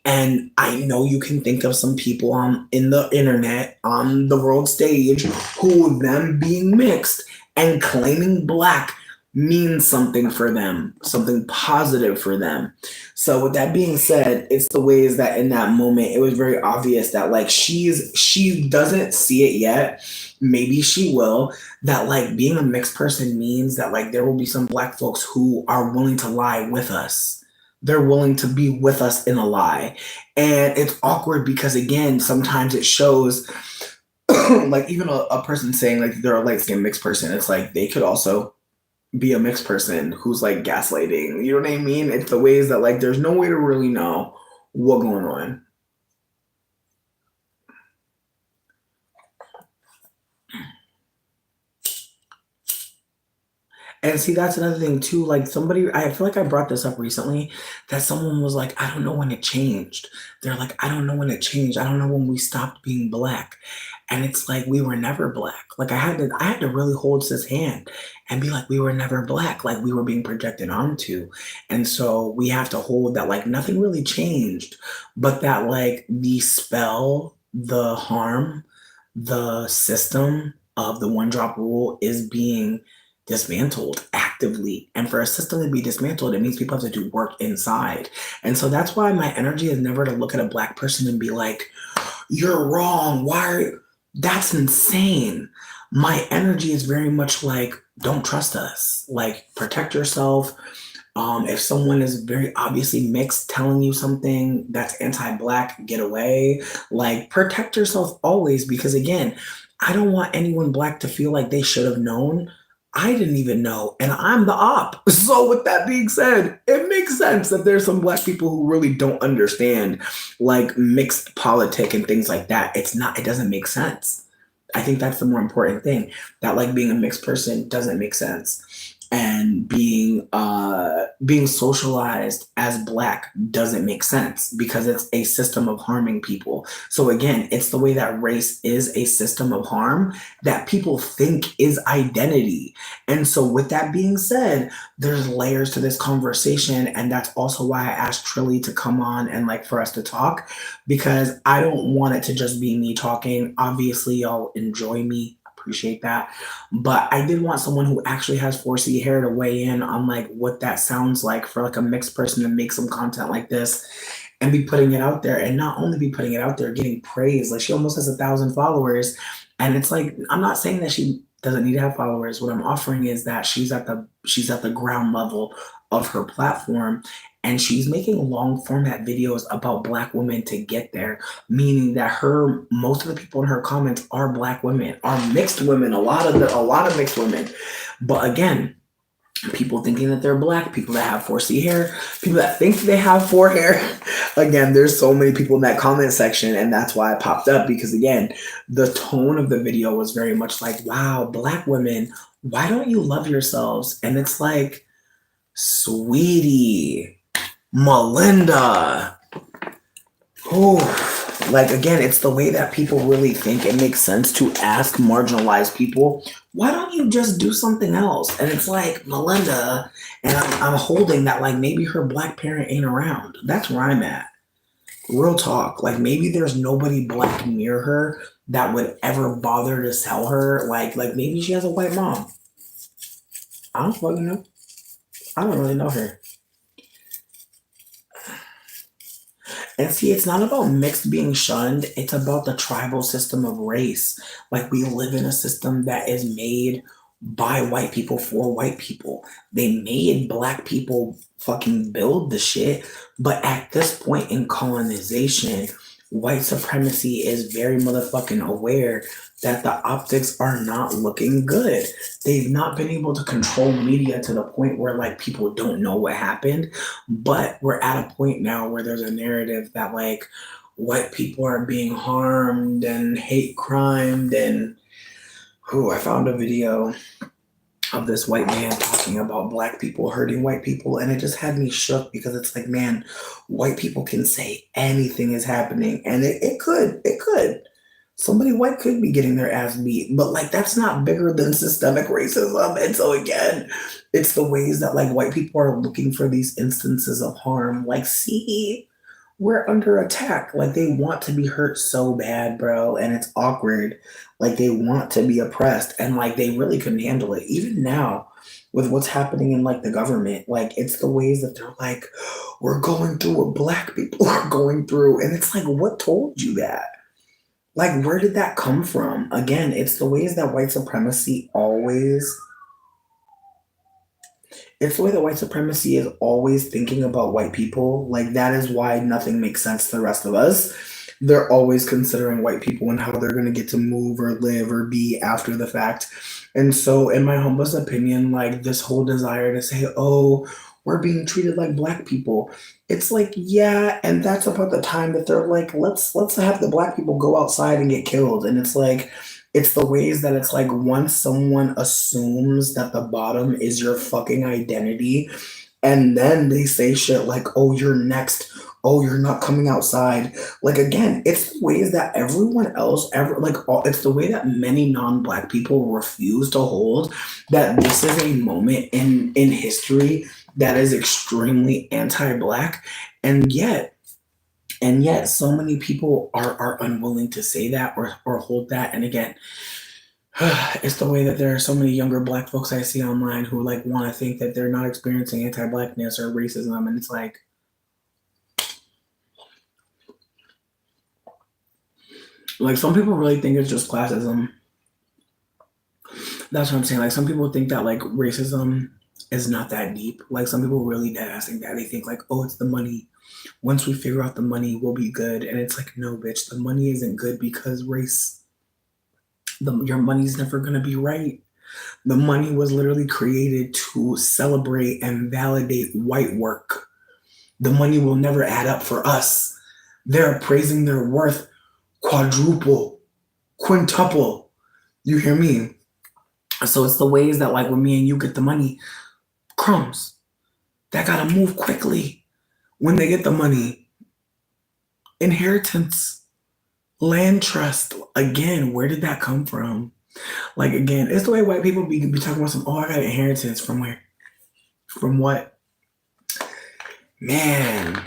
And I know you can think of some people on in the internet, on the world stage, who them being mixed and claiming black means something for them, something positive for them. So with that being said, it's the ways that in that moment it was very obvious that, like, she doesn't see it yet. Maybe she will. That, like, being a mixed person means that, like, there will be some black folks who are willing to lie with us. They're willing to be with us in a lie. And it's awkward because, again, sometimes it shows like, even a person saying, like, they're a light skinned mixed person, it's like they could also be a mixed person who's, like, gaslighting. You know what I mean? It's the ways that, like, there's no way to really know what's going on. And see, that's another thing too. Like, somebody, I feel like I brought this up recently, that someone was like, I don't know when it changed. They're like, I don't know when it changed. I don't know when we stopped being black. And it's like, we were never black. Like, I had to really hold his hand and be like, we were never black. Like, we were being projected onto. And so we have to hold that, like, nothing really changed, but that, like, the spell, the harm, the system of the one drop rule is being dismantled actively. And for a system to be dismantled, it means people have to do work inside. And so that's why my energy is never to look at a black person and be like, you're wrong. Why are you? That's insane. My energy is very much like, don't trust us. Like, protect yourself. If someone is very obviously mixed telling you something that's anti-black, get away. Like, protect yourself always, because, again, I don't want anyone black to feel like they should have known. I didn't even know, and I'm the op. So with that being said, it makes sense that there's some black people who really don't understand, like, mixed politic and things like that. It doesn't make sense. I think that's the more important thing, that, like, being a mixed person doesn't make sense. And being socialized as black doesn't make sense, because it's a system of harming people. So again, it's the way that race is a system of harm that people think is identity. And so with that being said, there's layers to this conversation, and that's also why I asked Trilly to come on and, like, for us to talk, because I don't want it to just be me talking. Obviously, y'all enjoy me, appreciate that, but I did want someone who actually has 4C hair to weigh in on, like, what that sounds like for, like, a mixed person to make some content like this and be putting it out there, and not only be putting it out there, getting praise. Like, she almost has 1,000 followers, and it's like, I'm not saying that she doesn't need to have followers. What I'm offering is that she's at the ground level of her platform, and she's making long format videos about Black women to get there, meaning that most of the people in her comments are Black women, are mixed women, a lot of mixed women. But again, people thinking that they're Black, people that have 4C hair, people that think they have 4 hair. Again, there's so many people in that comment section, and that's why I popped up, because again, the tone of the video was very much like, wow, Black women, why don't you love yourselves? And it's like, sweetie, Melinda. Oh, like again, it's the way that people really think it makes sense to ask marginalized people, why don't you just do something else? And it's like, Melinda, and I'm holding that like maybe her Black parent ain't around. That's where I'm at. Real talk. Like maybe there's nobody Black near her that would ever bother to tell her. Like maybe she has a white mom. I don't fucking know. I don't really know her. And see, it's not about mixed being shunned. It's about the tribal system of race. Like we live in a system that is made by white people for white people. They made Black people fucking build the shit. But at this point in colonization, white supremacy is very motherfucking aware that the optics are not looking good. They've not been able to control media to the point where like people don't know what happened. But we're at a point now where there's a narrative that like white people are being harmed and hate crimed. And I found a video of this white man talking about Black people hurting white people, and it just had me shook, because it's like, man, white people can say anything is happening, and it could. Somebody white could be getting their ass beat, but like that's not bigger than systemic racism. And so again, it's the ways that like white people are looking for these instances of harm. Like, see, we're under attack. Like they want to be hurt so bad, bro, and it's awkward. Like they want to be oppressed, and like they really couldn't handle it. Even now, with what's happening in like the government, like it's the ways that they're like, we're going through what Black people are going through, and it's like, what told you that? Like, where did that come from? Again, it's the ways that white supremacy always. It's the way that white supremacy is always thinking about white people. Like, that is why nothing makes sense to the rest of us. They're always considering white people and how they're going to get to move or live or be after the fact. And so, in my humblest opinion, like, this whole desire to say, oh, we're being treated like Black people. It's like, yeah, and that's about the time that they're like, let's have the Black people go outside and get killed. And it's like, it's the ways that it's like once someone assumes that the bottom is your fucking identity, and then they say shit like, oh, you're next. Oh, you're not coming outside. Like, again, it's the ways that everyone else it's the way that many non-Black people refuse to hold that this is a moment in history that is extremely anti-Black. And yet so many people are unwilling to say that or hold that. And again, it's the way that there are so many younger Black folks I see online who like want to think that they're not experiencing anti-Blackness or racism, and it's like, some people really think it's just classism. That's what I'm saying. Like some people think that like racism is not that deep. Like some people really dead ass think that. They think like, oh, it's the money. Once we figure out the money, we'll be good. And it's like, no, bitch, the money isn't good because race. Your money's never gonna be right. The money was literally created to celebrate and validate white work. The money will never add up for us. They're appraising their worth quadruple, quintuple. You hear me? So it's the ways that like when me and you get the money, crumbs, that gotta move quickly when they get the money. Inheritance, land trust. Again, where did that come from? Like again, it's the way white people be talking about some, oh, I got inheritance from where? From what? Man.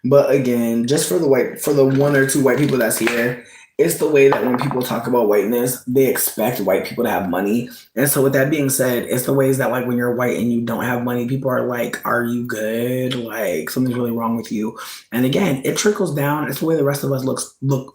But again, just for the one or two white people that's here, it's the way that when people talk about whiteness, they expect white people to have money. And so with that being said, it's the ways that like when you're white and you don't have money, people are like, are you good? Like something's really wrong with you. And again, it trickles down. It's the way the rest of us look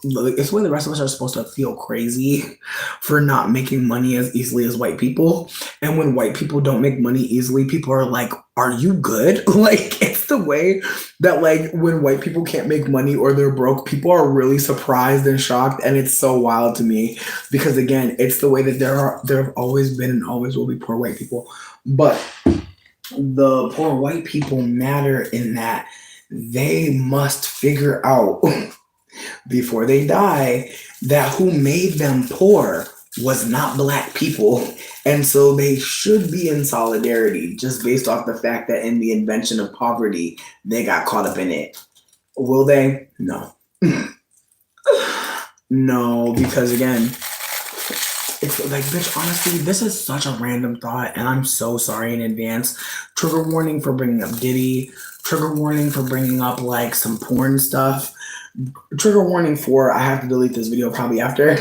it's the way the rest of us are supposed to feel crazy for not making money as easily as white people. And when white people don't make money easily, people are like, are you good? Like it's the way that like when white people can't make money or they're broke, people are really surprised and shocked, and it's so wild to me because again, it's the way that there have always been and always will be poor white people, but the poor white people matter in that they must figure out before they die that who made them poor was not black people. And so they should be in solidarity just based off the fact that in the invention of poverty, they got caught up in it. Will they? No. No, because again, it's like, bitch, honestly, this is such a random thought, and I'm so sorry in advance. Trigger warning for bringing up Diddy. Trigger warning for bringing up like some porn stuff. Trigger warning for I have to delete this video probably after.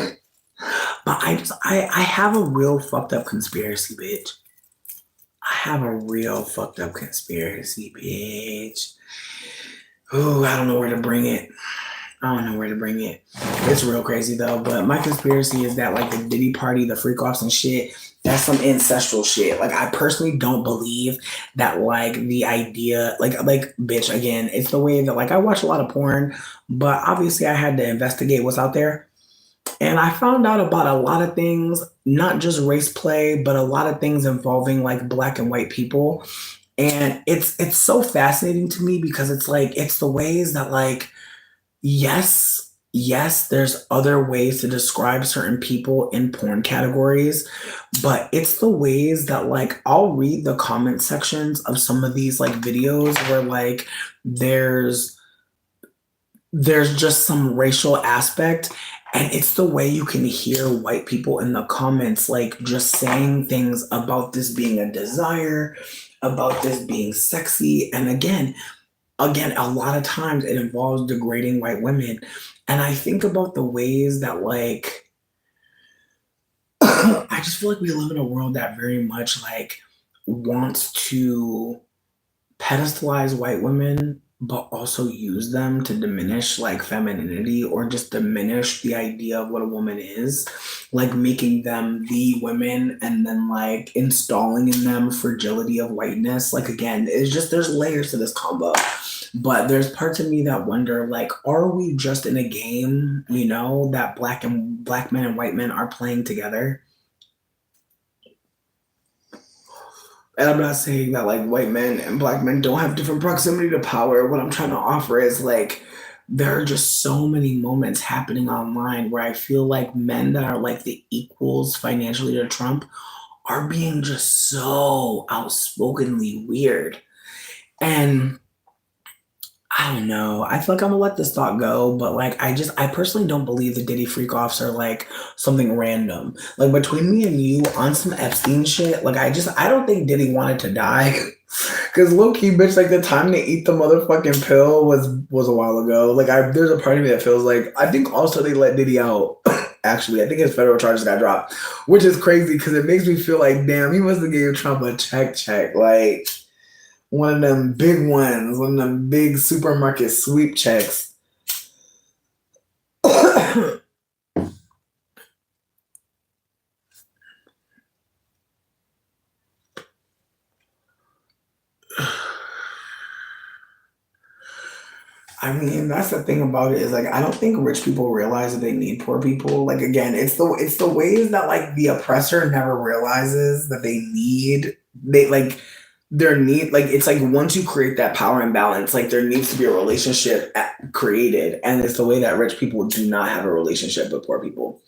But I have a real fucked up conspiracy, bitch. I have a real fucked up conspiracy, bitch. Ooh, I don't know where to bring it. I don't know where to bring it. It's real crazy though. But my conspiracy is that like the Diddy party, the freak offs and shit, that's some ancestral shit. Like I personally don't believe that like the idea, like bitch, again, it's the way that like I watch a lot of porn, but obviously I had to investigate what's out there. And I found out about a lot of things, not just race play, but a lot of things involving like black and white people. And it's so fascinating to me because it's like it's the ways that like yes, there's other ways to describe certain people in porn categories, but it's the ways that like I'll read the comment sections of some of these like videos where like there's just some racial aspect, and it's the way you can hear white people in the comments like just saying things about this being a desire, about this being sexy. And again, a lot of times it involves degrading white women. And I think about the ways that like I just feel like we live in a world that very much like wants to pedestalize white women, but also use them to diminish like femininity or just diminish the idea of what a woman is, like making them the women and then like installing in them fragility of whiteness. Like again, it's just there's layers to this combo. But there's parts of me that wonder, like, are we just in a game, that black men and white men are playing together? And I'm not saying that like white men and black men don't have different proximity to power. What I'm trying to offer is like there are just so many moments happening online where I feel like men that are like the equals financially to Trump are being just so outspokenly weird. And I don't know. I feel like I'm gonna let this thought go, but like I personally don't believe the Diddy freak offs are like something random. Like between me and you on some Epstein shit, like I don't think Diddy wanted to die. Cause low key, bitch, like the time they eat the motherfucking pill was a while ago. Like there's a part of me that feels like I think also they let Diddy out. Actually, I think his federal charges got dropped, which is crazy because it makes me feel like damn, he must have gave Trump a check, like one of them big ones, one of them big supermarket sweep checks. I mean, that's the thing about it is like I don't think rich people realize that they need poor people. Like again, it's the ways that like the oppressor never realizes that they like their need like it's like once you create that power imbalance, like there needs to be a relationship created, and it's the way that rich people do not have a relationship with poor people.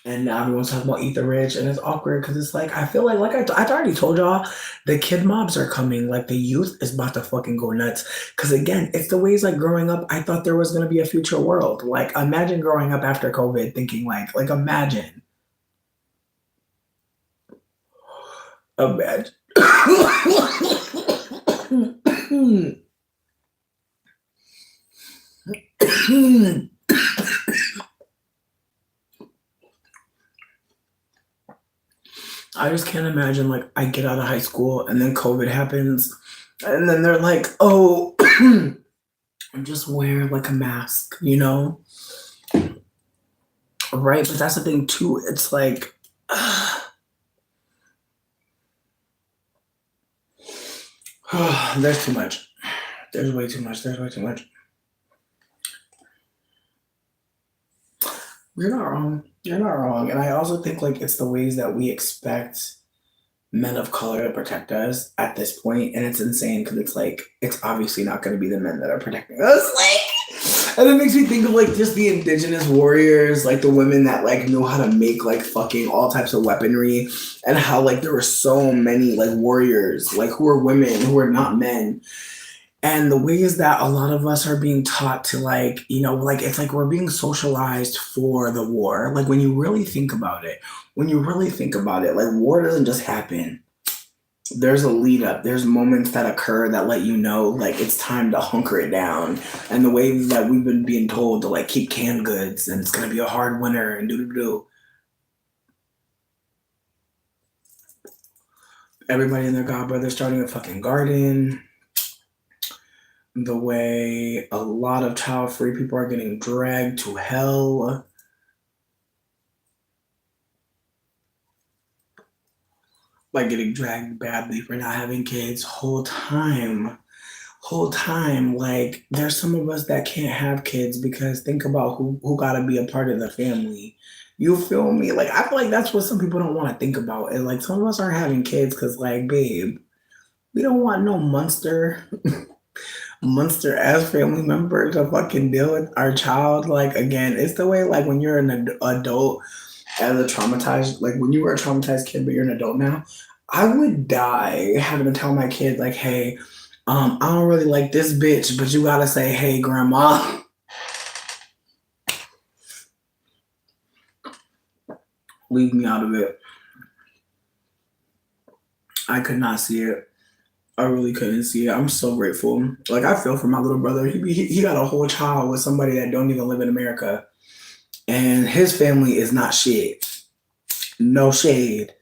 And now everyone's talking about eat the rich, and it's awkward because it's like I feel like I already told y'all, the kid mobs are coming. Like the youth is about to fucking go nuts. Because again, it's the ways like growing up, I thought there was gonna be a future world. Like imagine growing up after COVID, thinking like imagine. Imagine. I just can't imagine like I get out of high school and then COVID happens and then they're like, oh, just wear like a mask, you know? Right. But that's the thing too. It's like, there's too much. There's way too much. There's way too much. You're not wrong. You're not wrong. And I also think like it's the ways that we expect men of color to protect us at this point, and it's insane because it's like it's obviously not going to be the men that are protecting us. Like, and it makes me think of like just the indigenous warriors, like the women that like know how to make like fucking all types of weaponry, and how like there were so many like warriors like who are women who are not men. And the ways that a lot of us are being taught to like, you know, like it's like we're being socialized for the war. Like when you really think about it, like war doesn't just happen. There's a lead up. There's moments that occur that let you know like it's time to hunker it down. And the way that we've been being told to like keep canned goods and it's gonna be a hard winter and do. Everybody and their godbrother starting a fucking garden. The way a lot of child-free people are getting dragged to hell. Like getting dragged badly for not having kids whole time. Like there's some of us that can't have kids because think about who gotta be a part of the family. You feel me? Like I feel like that's what some people don't want to think about. And like some of us aren't having kids because like, babe, we don't want no monster ass family member to fucking deal with our child. Like again, it's the way like when you're an adult as a traumatized, like when you were a traumatized kid, but you're an adult now, I would die having to tell my kid like, hey, I don't really like this bitch, but you gotta say, hey, grandma. Leave me out of it. I could not see it. I really couldn't see it. I'm so grateful. Like I feel for my little brother. He got a whole child with somebody that don't even live in America, and his family is not shit. No shade,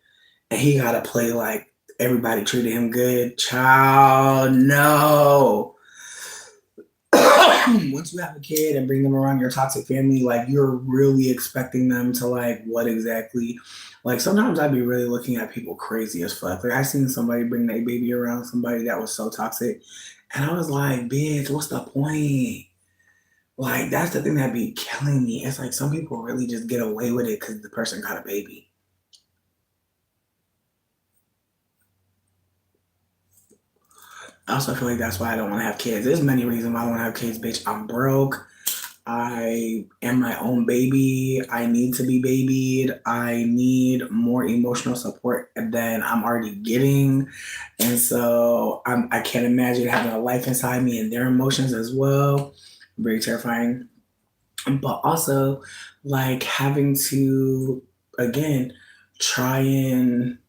and he gotta play like everybody treated him good. Child, no. Once you have a kid and bring them around your toxic family, like you're really expecting them to like what exactly? Like sometimes I'd be really looking at people crazy as fuck. Like I seen somebody bring their baby around somebody that was so toxic, and I was like, bitch, what's the point? Like that's the thing that be killing me. It's like some people really just get away with it because the person got a baby. I also feel like that's why I don't want to have kids. There's many reasons why I don't want to have kids, bitch. I'm broke. I am my own baby. I need to be babied. I need more emotional support than I'm already getting. And so I can't imagine having a life inside me and their emotions as well. Very terrifying. But also, like having to, again, try and,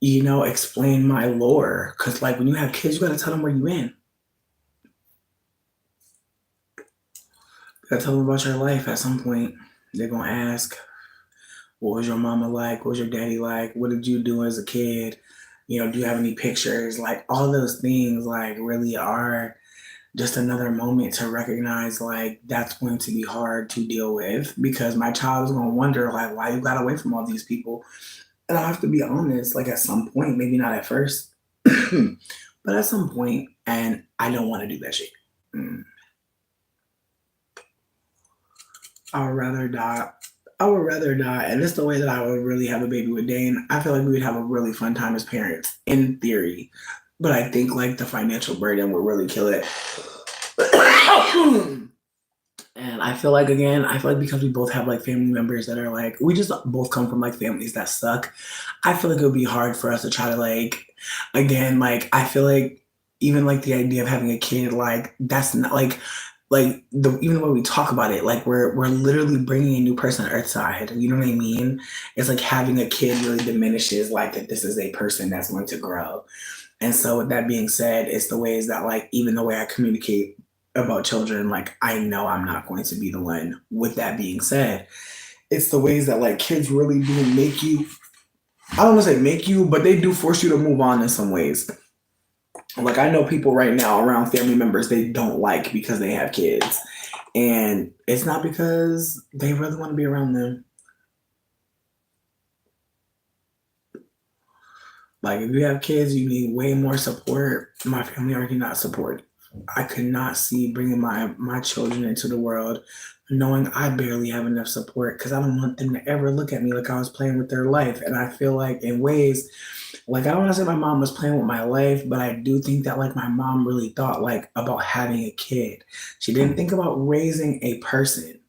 you know, explain my lore. Because, like, when you have kids, you got to tell them where you in. You got to tell them about your life at some point. They're going to ask, what was your mama like? What was your daddy like? What did you do as a kid? You know, do you have any pictures? Like all those things like really are just another moment to recognize like that's going to be hard to deal with because my child is going to wonder like why you got away from all these people. And I have to be honest, like at some point, maybe not at first, but at some point, and I don't want to do that shit. Mm. I would rather die. I would rather die. And it's the way that I would really have a baby with Dane. I feel like we would have a really fun time as parents, in theory. But I think like the financial burden would really kill it. And I feel like again, I feel like because we both have like family members that are like we just both come from like families that suck. I feel like it would be hard for us to try to like again, like I feel like even like the idea of having a kid, like that's not like the even when we talk about it, like we're literally bringing a new person to Earthside. You know what I mean? It's like having a kid really diminishes like that this is a person that's going to grow. And so with that being said, it's the ways that like even the way I communicate about children, like I know I'm not going to be the one. With that being said, it's the ways that like kids really do make you, I don't want to say make you, but they do force you to move on in some ways. Like I know people right now around family members they don't like because they have kids. And it's not because they really want to be around them. Like if you have kids, you need way more support. My family already not support. I could not see bringing my children into the world knowing I barely have enough support because I don't want them to ever look at me like I was playing with their life. And I feel like in ways, like I don't want to say my mom was playing with my life, but I do think that like my mom really thought like about having a kid. She didn't think about raising a person.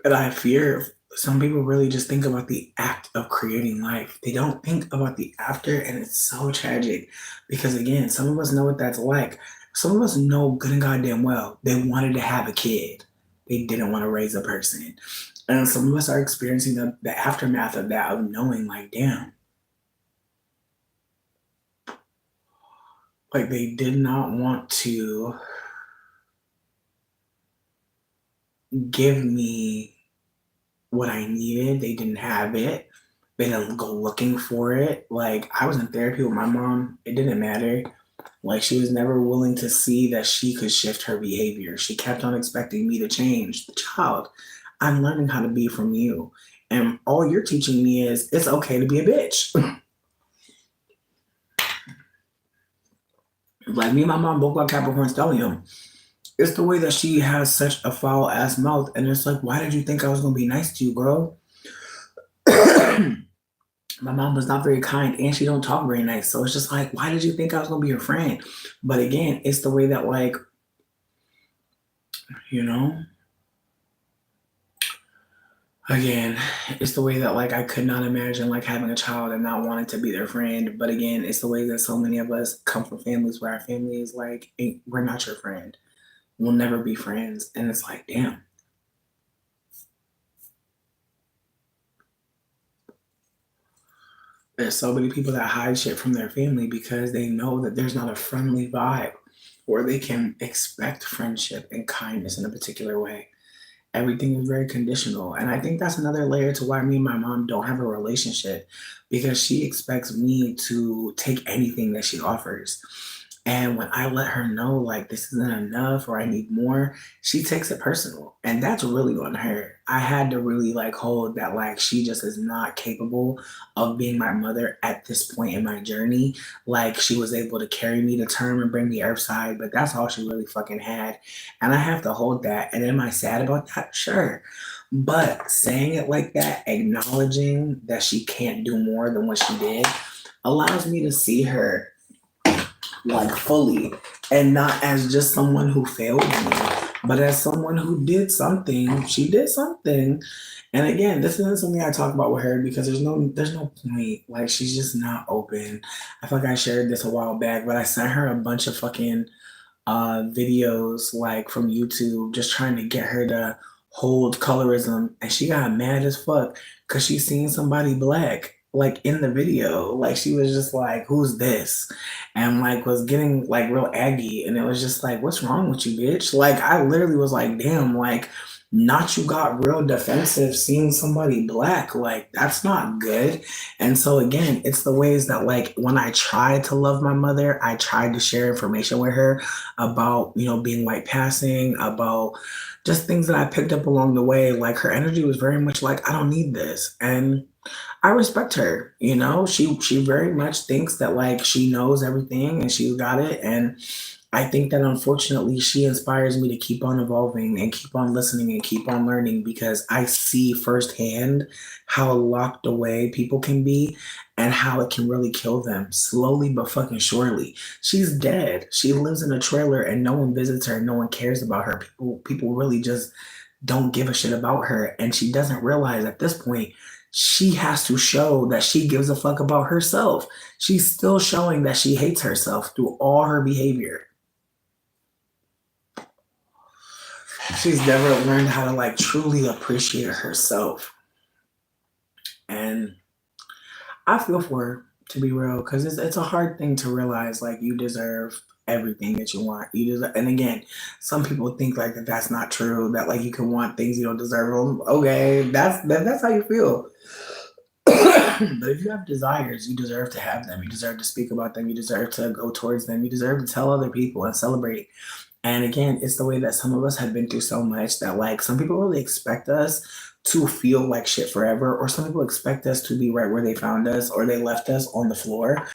And I fear some people really just think about the act of creating life. They don't think about the after, and it's so tragic because, again, some of us know what that's like. Some of us know good and goddamn well they wanted to have a kid, they didn't want to raise a person. And some of us are experiencing the aftermath of that, of knowing, like, damn, like they did not want to give me what I needed. They didn't have it. They didn't go looking for it. Like I was in therapy with my mom. It didn't matter. Like she was never willing to see that she could shift her behavior. She kept on expecting me to change. The child, I'm learning how to be from you. And all you're teaching me is it's okay to be a bitch. Like me and my mom both got Capricorn stellium. It's the way that she has such a foul ass mouth. And it's like, why did you think I was gonna be nice to you, girl? My mom was not very kind and she don't talk very nice. So it's just like, why did you think I was gonna be your friend? But again, it's the way that like, you know, again, it's the way that like I could not imagine like having a child and not wanting to be their friend. But again, it's the way that so many of us come from families where our family is like, hey, we're not your friend. We'll never be friends. And it's like, damn. There's so many people that hide shit from their family because they know that there's not a friendly vibe or they can expect friendship and kindness in a particular way. Everything is very conditional. And I think that's another layer to why me and my mom don't have a relationship because she expects me to take anything that she offers. And when I let her know, like, this isn't enough or I need more, she takes it personal. And that's really on her. I had to really, like, hold that, like, she just is not capable of being my mother at this point in my journey. Like, she was able to carry me to term and bring me earthside, but that's all she really fucking had. And I have to hold that. And am I sad about that? Sure. But saying it like that, acknowledging that she can't do more than what she did, allows me to see her like fully and not as just someone who failed me, but as someone who did something. She did something. And again, this isn't something I talk about with her because there's no point. Like she's just not open. I feel like I shared this a while back, but I sent her a bunch of fucking videos like from YouTube just trying to get her to hold colorism and she got mad as fuck because she seen somebody black like in the video. Like she was just like, who's this? And like was getting like real aggy and it was just like, what's wrong with you, bitch? Like I literally was like, damn, like not you got real defensive seeing somebody black. Like that's not good. And so again, it's the ways that like when I tried to love my mother, I tried to share information with her about, being white passing, about just things that I picked up along the way. Like her energy was very much like, I don't need this. And I respect her, she very much thinks that like she knows everything and she's got it. And I think that unfortunately she inspires me to keep on evolving and keep on listening and keep on learning because I see firsthand how locked away people can be and how it can really kill them slowly but fucking surely. She's dead. She lives in a trailer and no one visits her, no one cares about her. People really just don't give a shit about her and she doesn't realize at this point she has to show that she gives a fuck about herself. She's still showing that she hates herself through all her behavior. She's never learned how to like truly appreciate herself. And I feel for her. to be real, because it's a hard thing to realize. Like, you deserve everything that you want. You deserve, and again, some people think like that that's not true. That like you can want things you don't deserve. Well, okay, that's how you feel. But if you have desires, you deserve to have them. You deserve to speak about them. You deserve to go towards them. You deserve to tell other people and celebrate. And again, it's the way that some of us have been through so much that like some people really expect us to feel like shit forever, or some people expect us to be right where they found us or they left us on the floor.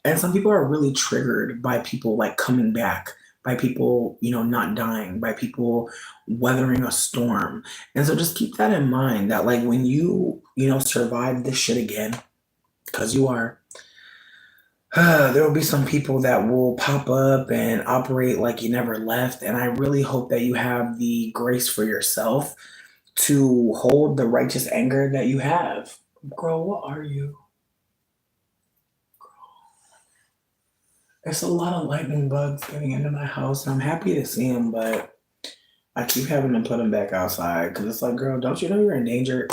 And some people are really triggered by people like coming back, by people, not dying, by people weathering a storm. And so just keep that in mind that like when you survive this shit again, because you are, there will be some people that will pop up and operate like you never left. And I really hope that you have the grace for yourself to hold the righteous anger that you have. Girl, what are you? There's a lot of lightning bugs getting into my house, and I'm happy to see them, but I keep having to put them back outside because it's like, girl, don't you know you're in danger?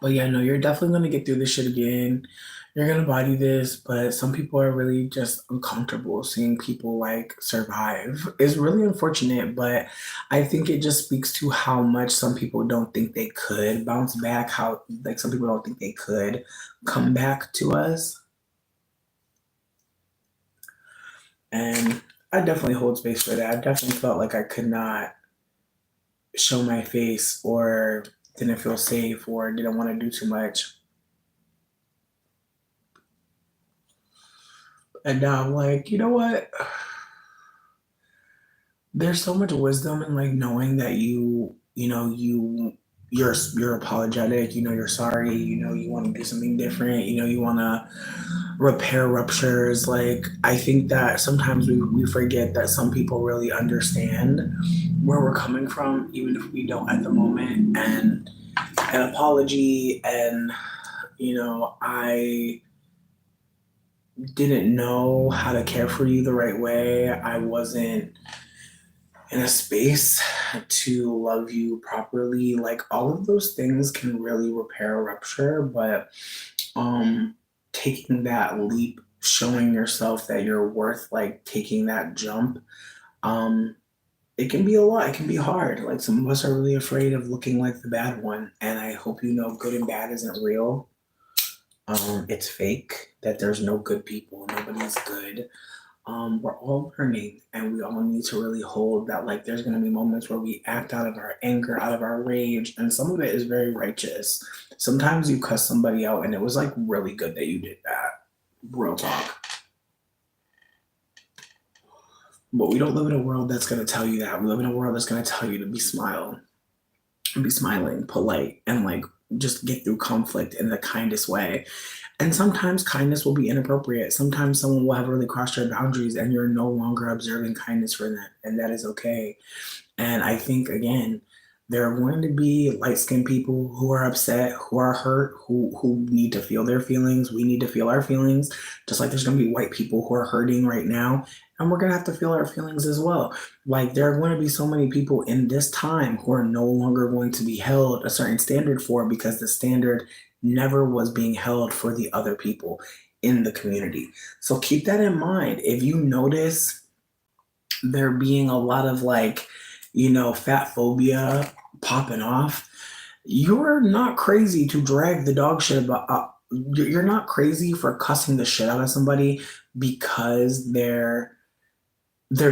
But yeah, no, you're definitely gonna get through this shit again. You're gonna body this, but some people are really just uncomfortable seeing people like survive. It's really unfortunate, but I think it just speaks to how much some people don't think they could bounce back, how like some people don't think they could come back to us. And I definitely hold space for that. I definitely felt like I could not show my face or didn't feel safe or didn't want to do too much. And now I'm like, you know what? There's so much wisdom in like knowing that you're apologetic, you're sorry, you want to do something different, you want to repair ruptures. Like I think that sometimes we forget that some people really understand where we're coming from, even if we don't at the moment. And an apology, and I didn't know how to care for you the right way. I wasn't in a space to love you properly. Like all of those things can really repair a rupture, but um taking that leap, showing yourself that you're worth like taking that jump, um it can be a lot. It can be hard. Like some of us are really afraid of looking like the bad one, and I hope you know good and bad isn't real. It's fake, that there's no good people, nobody's good. We're all learning, and we all need to really hold that like there's going to be moments where we act out of our anger, out of our rage, and some of it is very righteous. Sometimes you cuss somebody out and it was like really good that you did that. Real talk. But we don't live in a world that's going to tell you that. We live in a world that's going to tell you to be smiling, polite, and like just get through conflict in the kindest way. And sometimes kindness will be inappropriate. Sometimes someone will have really crossed your boundaries and you're no longer observing kindness for them. And that is okay. And I think, again, there are going to be light skinned people who are upset, who are hurt, who need to feel their feelings. We need to feel our feelings, just like there's going to be white people who are hurting right now. And we're going to have to feel our feelings as well. Like, there are going to be so many people in this time who are no longer going to be held a certain standard for because the standard never was being held for the other people in the community. So keep that in mind. If you notice there being a lot of like, fat phobia popping off, you're not crazy to drag the dog shit about. You're not crazy for cussing the shit out of somebody because they're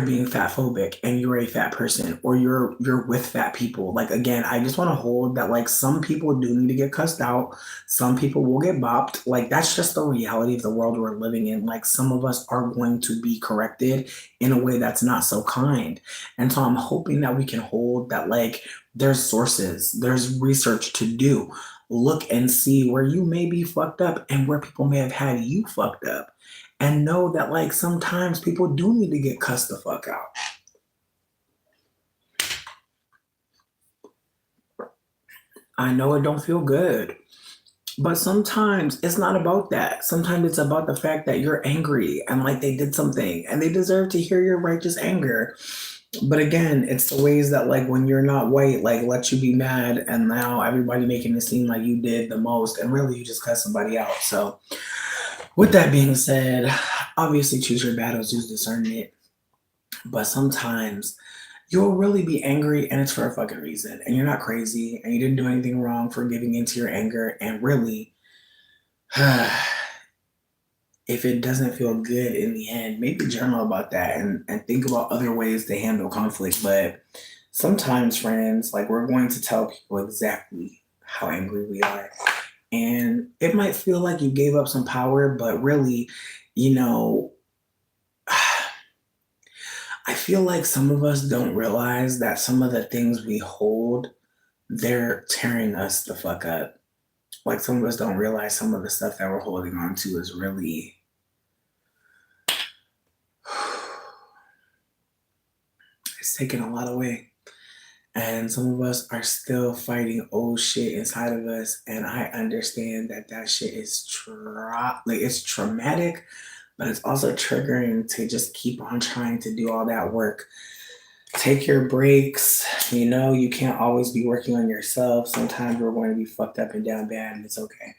being fat phobic and you're a fat person or you're with fat people. Like again, I just want to hold that like some people do need to get cussed out. Some people will get bopped. Like that's just the reality of the world we're living in. Like some of us are going to be corrected in a way that's not so kind. And so I'm hoping that we can hold that like there's sources, there's research to do. Look and see where you may be fucked up and where people may have had you fucked up, and know that like sometimes people do need to get cussed the fuck out. I know it don't feel good, but sometimes it's not about that. Sometimes it's about the fact that you're angry and like they did something and they deserve to hear your righteous anger. But again, it's the ways that like when you're not white, like let you be mad, and now everybody making it seem like you did the most, and really you just cut somebody out. So with that being said, obviously choose your battles, use discernment. But sometimes you'll really be angry and it's for a fucking reason. And you're not crazy and you didn't do anything wrong for giving into your anger. And really, if it doesn't feel good in the end, maybe journal about that and think about other ways to handle conflict. But sometimes, friends, like we're going to tell people exactly how angry we are. And it might feel like you gave up some power, but really, you know, I feel like some of us don't realize that some of the things we hold, they're tearing us the fuck up. Like some of us don't realize some of the stuff that we're holding on to is really it's taking a lot away. And some of us are still fighting old shit inside of us. And I understand that that shit is like it's traumatic, but it's also triggering to just keep on trying to do all that work. Take your breaks. You know, you can't always be working on yourself. Sometimes we're going to be fucked up and down bad, and it's okay.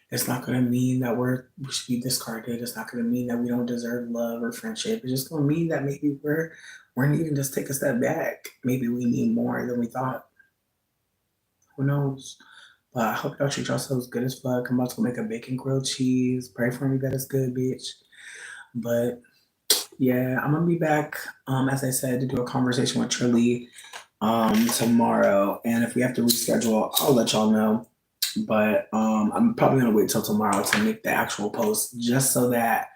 It's not going to mean that we should be discarded. It's not going to mean that we don't deserve love or friendship. It's just going to mean that maybe we're needing to just take a step back. Maybe we need more than we thought. Who knows? But I hope y'all treat yourselves good as fuck. I'm about to make a bacon grilled cheese. Pray for me that it's good, bitch. But yeah, I'm gonna be back. As I said, to do a conversation with Trilly tomorrow. And if we have to reschedule, I'll let y'all know. But I'm probably gonna wait till tomorrow to make the actual post just so that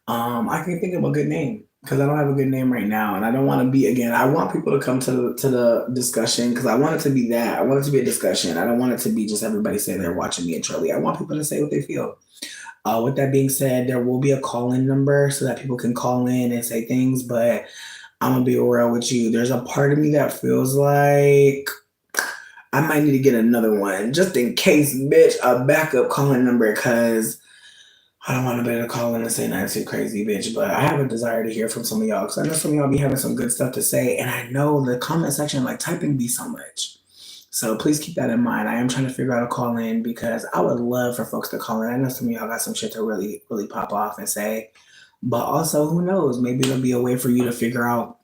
I can think of a good name because I don't have a good name right now, and I don't want to be again. I want people to come to the discussion because I want it to be that. I want it to be a discussion. I don't want it to be just everybody saying they're watching me and Charlie. I want people to say what they feel. With that being said, there will be a call-in number so that people can call in and say things. But I'm gonna be real with you. There's a part of me that feels like I might need to get another one just in case, bitch, a backup calling number because I don't want nobody to call in and say nothing too crazy, bitch. But I have a desire to hear from some of y'all because I know some of y'all be having some good stuff to say, and I know the comment section, like typing, be so much. So please keep that in mind. I am trying to figure out a call in because I would love for folks to call in. I know some of y'all got some shit to really, really pop off and say. But also, who knows? Maybe there'll be a way for you to figure out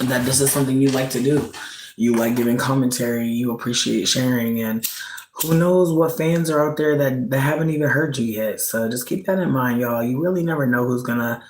that this is something you like to do. You like giving commentary, you appreciate sharing, and who knows what fans are out there that haven't even heard you yet. So just keep that in mind, y'all. You really never know who's gonna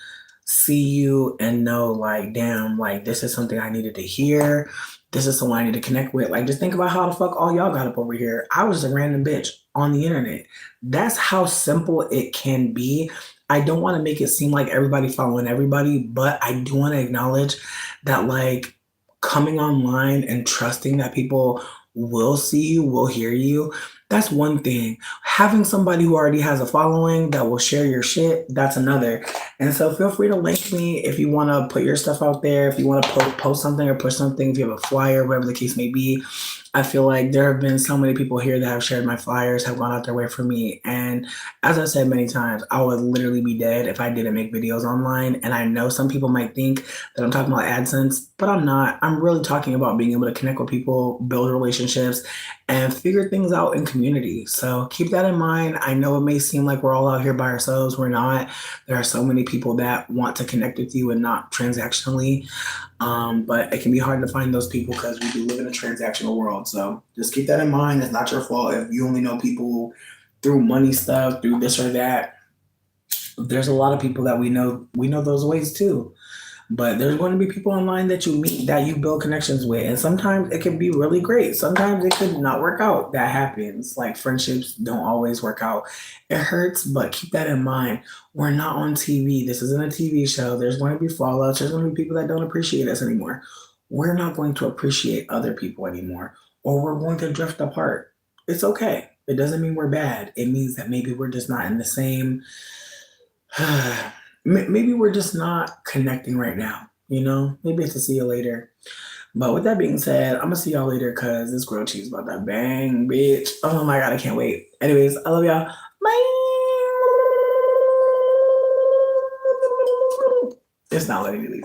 see you and know, like, damn, like this is something I needed to hear. This is someone I need to connect with. Like, just think about how the fuck all y'all got up over here. I was just a random bitch on the internet. That's how simple it can be. I don't want to make it seem like everybody following everybody, but I do want to acknowledge that, like, coming online and trusting that people will see you, will hear you, that's one thing. Having somebody who already has a following that will share your shit, that's another. And so feel free to link me if you want to put your stuff out there, if you want to post something or push something, if you have a flyer, whatever the case may be. I feel like there have been so many people here that have shared my flyers, have gone out their way for me. And as I said many times, I would literally be dead if I didn't make videos online. And I know some people might think that I'm talking about AdSense, but I'm not. I'm really talking about being able to connect with people, build relationships, and figure things out in community. So keep that in mind. I know it may seem like we're all out here by ourselves. We're not. There are so many people that want to connect with you and not transactionally. But it can be hard to find those people because we do live in a transactional world. So just keep that in mind. It's not your fault if you only know people through money stuff, through this or that. There's a lot of people that we know those ways too. But there's going to be people online that you meet that you build connections with. And sometimes it can be really great. Sometimes it could not work out. That happens. Like friendships don't always work out. It hurts, but keep that in mind. We're not on TV. This isn't a TV show. There's going to be fallouts. There's going to be people that don't appreciate us anymore. We're not going to appreciate other people anymore, or we're going to drift apart. It's okay. It doesn't mean we're bad. It means that maybe we're just not in the same maybe we're just not connecting right now, you know? Maybe it's to see you later. But with that being said, I'm gonna see y'all later because this grilled cheese about that bang, bitch. Oh my god, I can't wait. Anyways, I love y'all. Bye. It's not letting me leave.